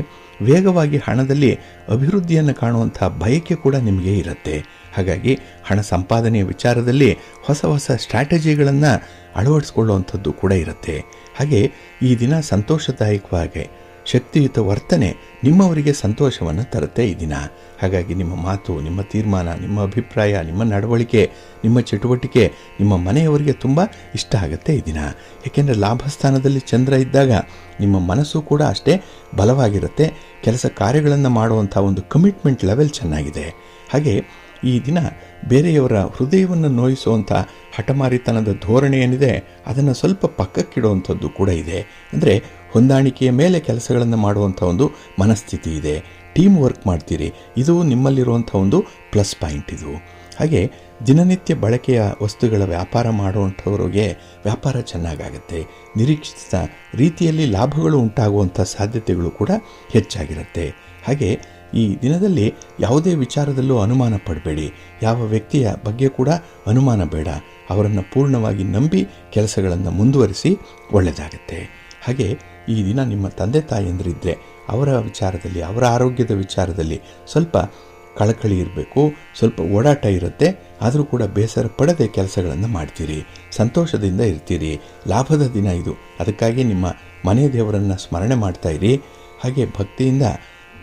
ವೇಗವಾಗಿ ಹಣದಲ್ಲಿ ಅಭಿವೃದ್ಧಿಯನ್ನು ಕಾಣುವಂಥ ಬಯಕೆ ಕೂಡ ನಿಮಗೆ ಇರುತ್ತೆ. ಹಾಗಾಗಿ ಹಣ ಸಂಪಾದನೆಯ ವಿಚಾರದಲ್ಲಿ ಹೊಸ ಹೊಸ ಸ್ಟ್ರಾಟಜಿಗಳನ್ನು ಅಳವಡಿಸ್ಕೊಳ್ಳುವಂಥದ್ದು ಕೂಡ ಇರುತ್ತೆ. ಹಾಗೆ ಈ ದಿನ ಸಂತೋಷದಾಯಕವಾಗಿ ಶಕ್ತಿಯುತ ವರ್ತನೆ ನಿಮ್ಮವರಿಗೆ ಸಂತೋಷವನ್ನು ತರುತ್ತೆ ಈ ದಿನ. ಹಾಗಾಗಿ ನಿಮ್ಮ ಮಾತು, ನಿಮ್ಮ ತೀರ್ಮಾನ, ನಿಮ್ಮ ಅಭಿಪ್ರಾಯ, ನಿಮ್ಮ ನಡವಳಿಕೆ, ನಿಮ್ಮ ಚಟುವಟಿಕೆ ನಿಮ್ಮ ಮನೆಯವರಿಗೆ ತುಂಬ ಇಷ್ಟ ಆಗುತ್ತೆ ಈ ದಿನ. ಏಕೆಂದರೆ ಲಾಭಸ್ಥಾನದಲ್ಲಿ ಚಂದ್ರ ಇದ್ದಾಗ ನಿಮ್ಮ ಮನಸ್ಸು ಕೂಡ ಅಷ್ಟೇ ಬಲವಾಗಿರುತ್ತೆ. ಕೆಲಸ ಕಾರ್ಯಗಳನ್ನು ಮಾಡುವಂಥ ಒಂದು ಕಮಿಟ್ಮೆಂಟ್ ಲೆವೆಲ್ ಚೆನ್ನಾಗಿದೆ. ಹಾಗೆ ಈ ದಿನ ಬೇರೆಯವರ ಹೃದಯವನ್ನು ನೋಯಿಸುವಂಥ ಹಠಮಾರಿತನದ ಧೋರಣೆ ಏನಿದೆ ಅದನ್ನು ಸ್ವಲ್ಪ ಪಕ್ಕಕ್ಕಿಡುವಂಥದ್ದು ಕೂಡ ಇದೆ. ಅಂದರೆ ಹೊಂದಾಣಿಕೆಯ ಮೇಲೆ ಕೆಲಸಗಳನ್ನು ಮಾಡುವಂಥ ಒಂದು ಮನಸ್ಥಿತಿ ಇದೆ. ಟೀಮ್ ವರ್ಕ್ ಮಾಡ್ತೀರಿ, ಇದು ನಿಮ್ಮಲ್ಲಿರುವಂಥ ಒಂದು ಪ್ಲಸ್ ಪಾಯಿಂಟ್ ಇದು. ಹಾಗೆ ದಿನನಿತ್ಯ ಬಳಕೆಯ ವಸ್ತುಗಳ ವ್ಯಾಪಾರ ಮಾಡುವಂಥವ್ರಿಗೆ ವ್ಯಾಪಾರ ಚೆನ್ನಾಗಾಗುತ್ತೆ. ನಿರೀಕ್ಷಿತ ರೀತಿಯಲ್ಲಿ ಲಾಭಗಳು ಉಂಟಾಗುವಂಥ ಸಾಧ್ಯತೆಗಳು ಕೂಡ ಹೆಚ್ಚಾಗಿರುತ್ತೆ. ಹಾಗೆ ಈ ದಿನದಲ್ಲಿ ಯಾವುದೇ ವಿಚಾರದಲ್ಲೂ ಅನುಮಾನ ಪಡಬೇಡಿ. ಯಾವ ವ್ಯಕ್ತಿಯ ಬಗ್ಗೆ ಕೂಡ ಅನುಮಾನ ಬೇಡ. ಅವರನ್ನು ಪೂರ್ಣವಾಗಿ ನಂಬಿ ಕೆಲಸಗಳನ್ನು ಮುಂದುವರಿಸಿ ಒಳ್ಳೆಯದಾಗುತ್ತೆ. ಹಾಗೆ ಈ ದಿನ ನಿಮ್ಮ ತಂದೆ ತಾಯಿಯಂದ್ರಿದ್ದರೆ ಅವರ ವಿಚಾರದಲ್ಲಿ, ಅವರ ಆರೋಗ್ಯದ ವಿಚಾರದಲ್ಲಿ ಸ್ವಲ್ಪ ಕಳಕಳಿ ಇರಬೇಕು, ಸ್ವಲ್ಪ ಓಡಾಟ ಇರುತ್ತೆ. ಆದರೂ ಕೂಡ ಬೇಸರ ಪಡದೆ ಕೆಲಸಗಳನ್ನು ಮಾಡ್ತೀರಿ, ಸಂತೋಷದಿಂದ ಇರ್ತೀರಿ. ಲಾಭದ ದಿನ ಇದು. ಅದಕ್ಕಾಗಿ ನಿಮ್ಮ ಮನೆ ದೇವರನ್ನು ಸ್ಮರಣೆ ಮಾಡ್ತಾ ಇರಿ. ಹಾಗೆ ಭಕ್ತಿಯಿಂದ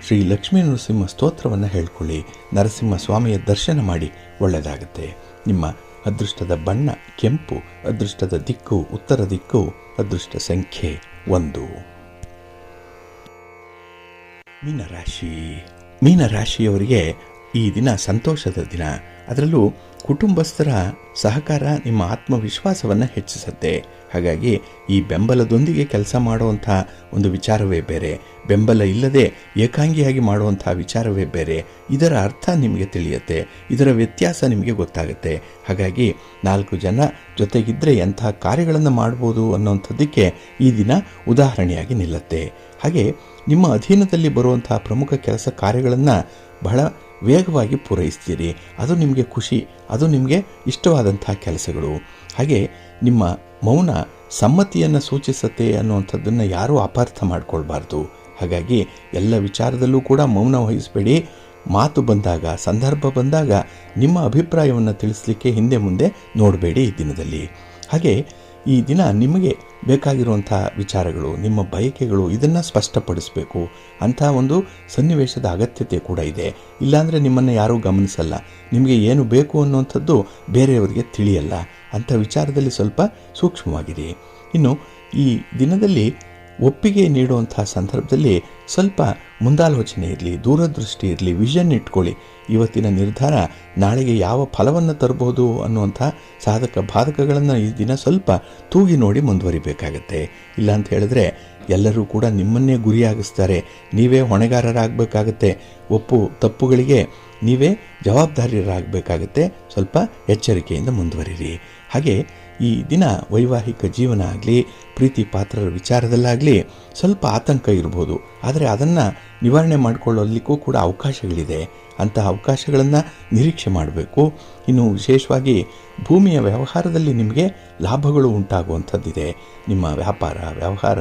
ಶ್ರೀ ಲಕ್ಷ್ಮೀ ನರಸಿಂಹ ಸ್ತೋತ್ರವನ್ನು ಹೇಳ್ಕೊಳ್ಳಿ. ನರಸಿಂಹ ಸ್ವಾಮಿಯ ದರ್ಶನ ಮಾಡಿ ಒಳ್ಳೆಯದಾಗುತ್ತೆ. ನಿಮ್ಮ ಅದೃಷ್ಟದ ಬಣ್ಣ ಕೆಂಪು, ಅದೃಷ್ಟದ ದಿಕ್ಕು ಉತ್ತರ ದಿಕ್ಕು, ಅದೃಷ್ಟ ಸಂಖ್ಯೆ 1. ಮೀನರಾಶಿ. ಮೀನರಾಶಿಯವರಿಗೆ ಈ ದಿನ ಸಂತೋಷದ ದಿನ. ಅದರಲ್ಲೂ ಕುಟುಂಬಸ್ಥರ ಸಹಕಾರ ನಿಮ್ಮ ಆತ್ಮವಿಶ್ವಾಸವನ್ನು ಹೆಚ್ಚಿಸುತ್ತೆ. ಹಾಗಾಗಿ ಈ ಬೆಂಬಲದೊಂದಿಗೆ ಕೆಲಸ ಮಾಡುವಂಥ ಒಂದು ವಿಚಾರವೇ ಬೇರೆ, ಬೆಂಬಲ ಇಲ್ಲದೆ ಏಕಾಂಗಿಯಾಗಿ ಮಾಡುವಂಥ ವಿಚಾರವೇ ಬೇರೆ. ಇದರ ಅರ್ಥ ನಿಮಗೆ ತಿಳಿಯುತ್ತೆ, ಇದರ ವ್ಯತ್ಯಾಸ ನಿಮಗೆ ಗೊತ್ತಾಗುತ್ತೆ. ಹಾಗಾಗಿ 4 ಜನ ಜೊತೆಗಿದ್ದರೆ ಎಂಥ ಕಾರ್ಯಗಳನ್ನು ಮಾಡ್ಬೋದು ಅನ್ನೋಂಥದ್ದಕ್ಕೆ ಈ ದಿನ ಉದಾಹರಣೆಯಾಗಿ ನಿಲ್ಲುತ್ತೆ. ಹಾಗೆ ನಿಮ್ಮ ಅಧೀನದಲ್ಲಿ ಬರುವಂಥ ಪ್ರಮುಖ ಕೆಲಸ ಕಾರ್ಯಗಳನ್ನು ಬಹಳ ವೇಗವಾಗಿ ಪೂರೈಸ್ತೀರಿ. ಅದು ನಿಮಗೆ ಖುಷಿ, ಅದು ನಿಮಗೆ ಇಷ್ಟವಾದಂಥ ಕೆಲಸಗಳು. ಹಾಗೆ ನಿಮ್ಮ ಮೌನ ಸಮ್ಮತಿಯನ್ನು ಸೂಚಿಸುತ್ತೆ ಅನ್ನುವಂಥದ್ದನ್ನು ಯಾರೂ ಅಪಾರ್ಥ ಮಾಡಿಕೊಳ್ಬಾರ್ದು. ಹಾಗಾಗಿ ಎಲ್ಲ ವಿಚಾರದಲ್ಲೂ ಕೂಡ ಮೌನ ವಹಿಸಬೇಡಿ. ಮಾತು ಬಂದಾಗ, ಸಂದರ್ಭ ಬಂದಾಗ ನಿಮ್ಮ ಅಭಿಪ್ರಾಯವನ್ನು ತಿಳಿಸಲಿಕ್ಕೆ ಹಿಂದೆ ಮುಂದೆ ನೋಡಬೇಡಿ ಈ ದಿನದಲ್ಲಿ. ಹಾಗೆ ಈ ದಿನ ನಿಮಗೆ ಬೇಕಾಗಿರುವಂಥ ವಿಚಾರಗಳು, ನಿಮ್ಮ ಬಯಕೆಗಳು, ಇದನ್ನು ಸ್ಪಷ್ಟಪಡಿಸಬೇಕು. ಅಂಥ ಒಂದು ಸನ್ನಿವೇಶದ ಅಗತ್ಯತೆ ಕೂಡ ಇದೆ. ಇಲ್ಲಾಂದರೆ ನಿಮ್ಮನ್ನು ಯಾರೂ ಗಮನಿಸಲ್ಲ, ನಿಮಗೆ ಏನು ಬೇಕು ಅನ್ನುವಂಥದ್ದು ಬೇರೆಯವರಿಗೆ ತಿಳಿಯಲ್ಲ. ಅಂಥ ವಿಚಾರದಲ್ಲಿ ಸ್ವಲ್ಪ ಸೂಕ್ಷ್ಮವಾಗಿರಿ. ಇನ್ನು ಈ ದಿನದಲ್ಲಿ ಒಪ್ಪಿಗೆ ನೀಡುವಂಥ ಸಂದರ್ಭದಲ್ಲಿ ಸ್ವಲ್ಪ ಮುಂದಾಲೋಚನೆ ಇರಲಿ, ದೂರದೃಷ್ಟಿ ಇರಲಿ, ವಿಷನ್ ಇಟ್ಕೊಳ್ಳಿ. ಇವತ್ತಿನ ನಿರ್ಧಾರ ನಾಳೆಗೆ ಯಾವ ಫಲವನ್ನು ತರಬಹುದು ಅನ್ನುವಂಥ ಸಾಧಕ ಬಾಧಕಗಳನ್ನು ಈ ದಿನ ಸ್ವಲ್ಪ ತೂಗಿ ನೋಡಿ ಮುಂದುವರಿಬೇಕಾಗತ್ತೆ. ಇಲ್ಲಾಂತ ಹೇಳಿದ್ರೆ ಎಲ್ಲರೂ ಕೂಡ ನಿಮ್ಮನ್ನೇ ಗುರಿಯಾಗಿಸ್ತಾರೆ, ನೀವೇ ಹೊಣೆಗಾರರಾಗಬೇಕಾಗತ್ತೆ. ತಪ್ಪುಗಳಿಗೆ ನೀವೇ ಜವಾಬ್ದಾರಿಯರಾಗಬೇಕಾಗತ್ತೆ. ಸ್ವಲ್ಪ ಎಚ್ಚರಿಕೆಯಿಂದ ಮುಂದುವರಿರಿ. ಹಾಗೆ ಈ ದಿನ ವೈವಾಹಿಕ ಜೀವನ ಆಗಲಿ, ಪ್ರೀತಿ ಪಾತ್ರರ ವಿಚಾರದಲ್ಲಾಗಲಿ ಸ್ವಲ್ಪ ಆತಂಕ ಇರ್ಬೋದು. ಆದರೆ ಅದನ್ನು ನಿವಾರಣೆ ಮಾಡಿಕೊಳ್ಳಲಿಕ್ಕೂ ಕೂಡ ಅವಕಾಶಗಳಿದೆ. ಅಂತಹ ಅವಕಾಶಗಳನ್ನು ನಿರೀಕ್ಷೆ ಮಾಡಬೇಕು. ಇನ್ನು ವಿಶೇಷವಾಗಿ ಭೂಮಿಯ ವ್ಯವಹಾರದಲ್ಲಿ ನಿಮಗೆ ಲಾಭಗಳು ಉಂಟಾಗುವಂಥದ್ದಿದೆ. ನಿಮ್ಮ ವ್ಯವಹಾರ,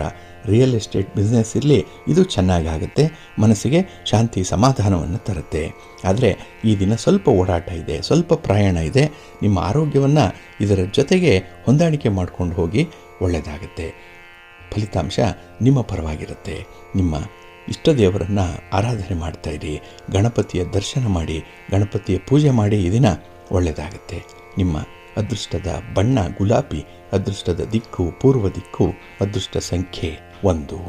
ರಿಯಲ್ ಎಸ್ಟೇಟ್ ಬಿಸ್ನೆಸ್ ಇರಲಿ, ಇದು ಚೆನ್ನಾಗಾಗುತ್ತೆ. ಮನಸ್ಸಿಗೆ ಶಾಂತಿ ಸಮಾಧಾನವನ್ನು ತರುತ್ತೆ. ಆದರೆ ಈ ದಿನ ಸ್ವಲ್ಪ ಓಡಾಟ ಇದೆ, ಸ್ವಲ್ಪ ಪ್ರಯಾಣ ಇದೆ. ನಿಮ್ಮ ಆರೋಗ್ಯವನ್ನು ಇದರ ಜೊತೆಗೆ ಹೊಂದಾಣಿಕೆ ಮಾಡ್ಕೊಂಡು ಹೋಗಿ ಒಳ್ಳೆಯದಾಗುತ್ತೆ. ಫಲಿತಾಂಶ ನಿಮ್ಮ ಪರವಾಗಿರುತ್ತೆ. ನಿಮ್ಮ ಇಷ್ಟ ದೇವರನ್ನು ಆರಾಧನೆ ಮಾಡ್ತಾಯಿರಿ, ಗಣಪತಿಯ ದರ್ಶನ ಮಾಡಿ, ಗಣಪತಿಯ ಪೂಜೆ ಮಾಡಿ. ಈ ದಿನ ಒಳ್ಳೆಯದಾಗುತ್ತೆ. ನಿಮ್ಮ ಅದೃಷ್ಟದ ಬಣ್ಣ ಗುಲಾಬಿ, ಅದೃಷ್ಟದ ದಿಕ್ಕು ಪೂರ್ವ ದಿಕ್ಕು, ಅದೃಷ್ಟ ಸಂಖ್ಯೆ 1.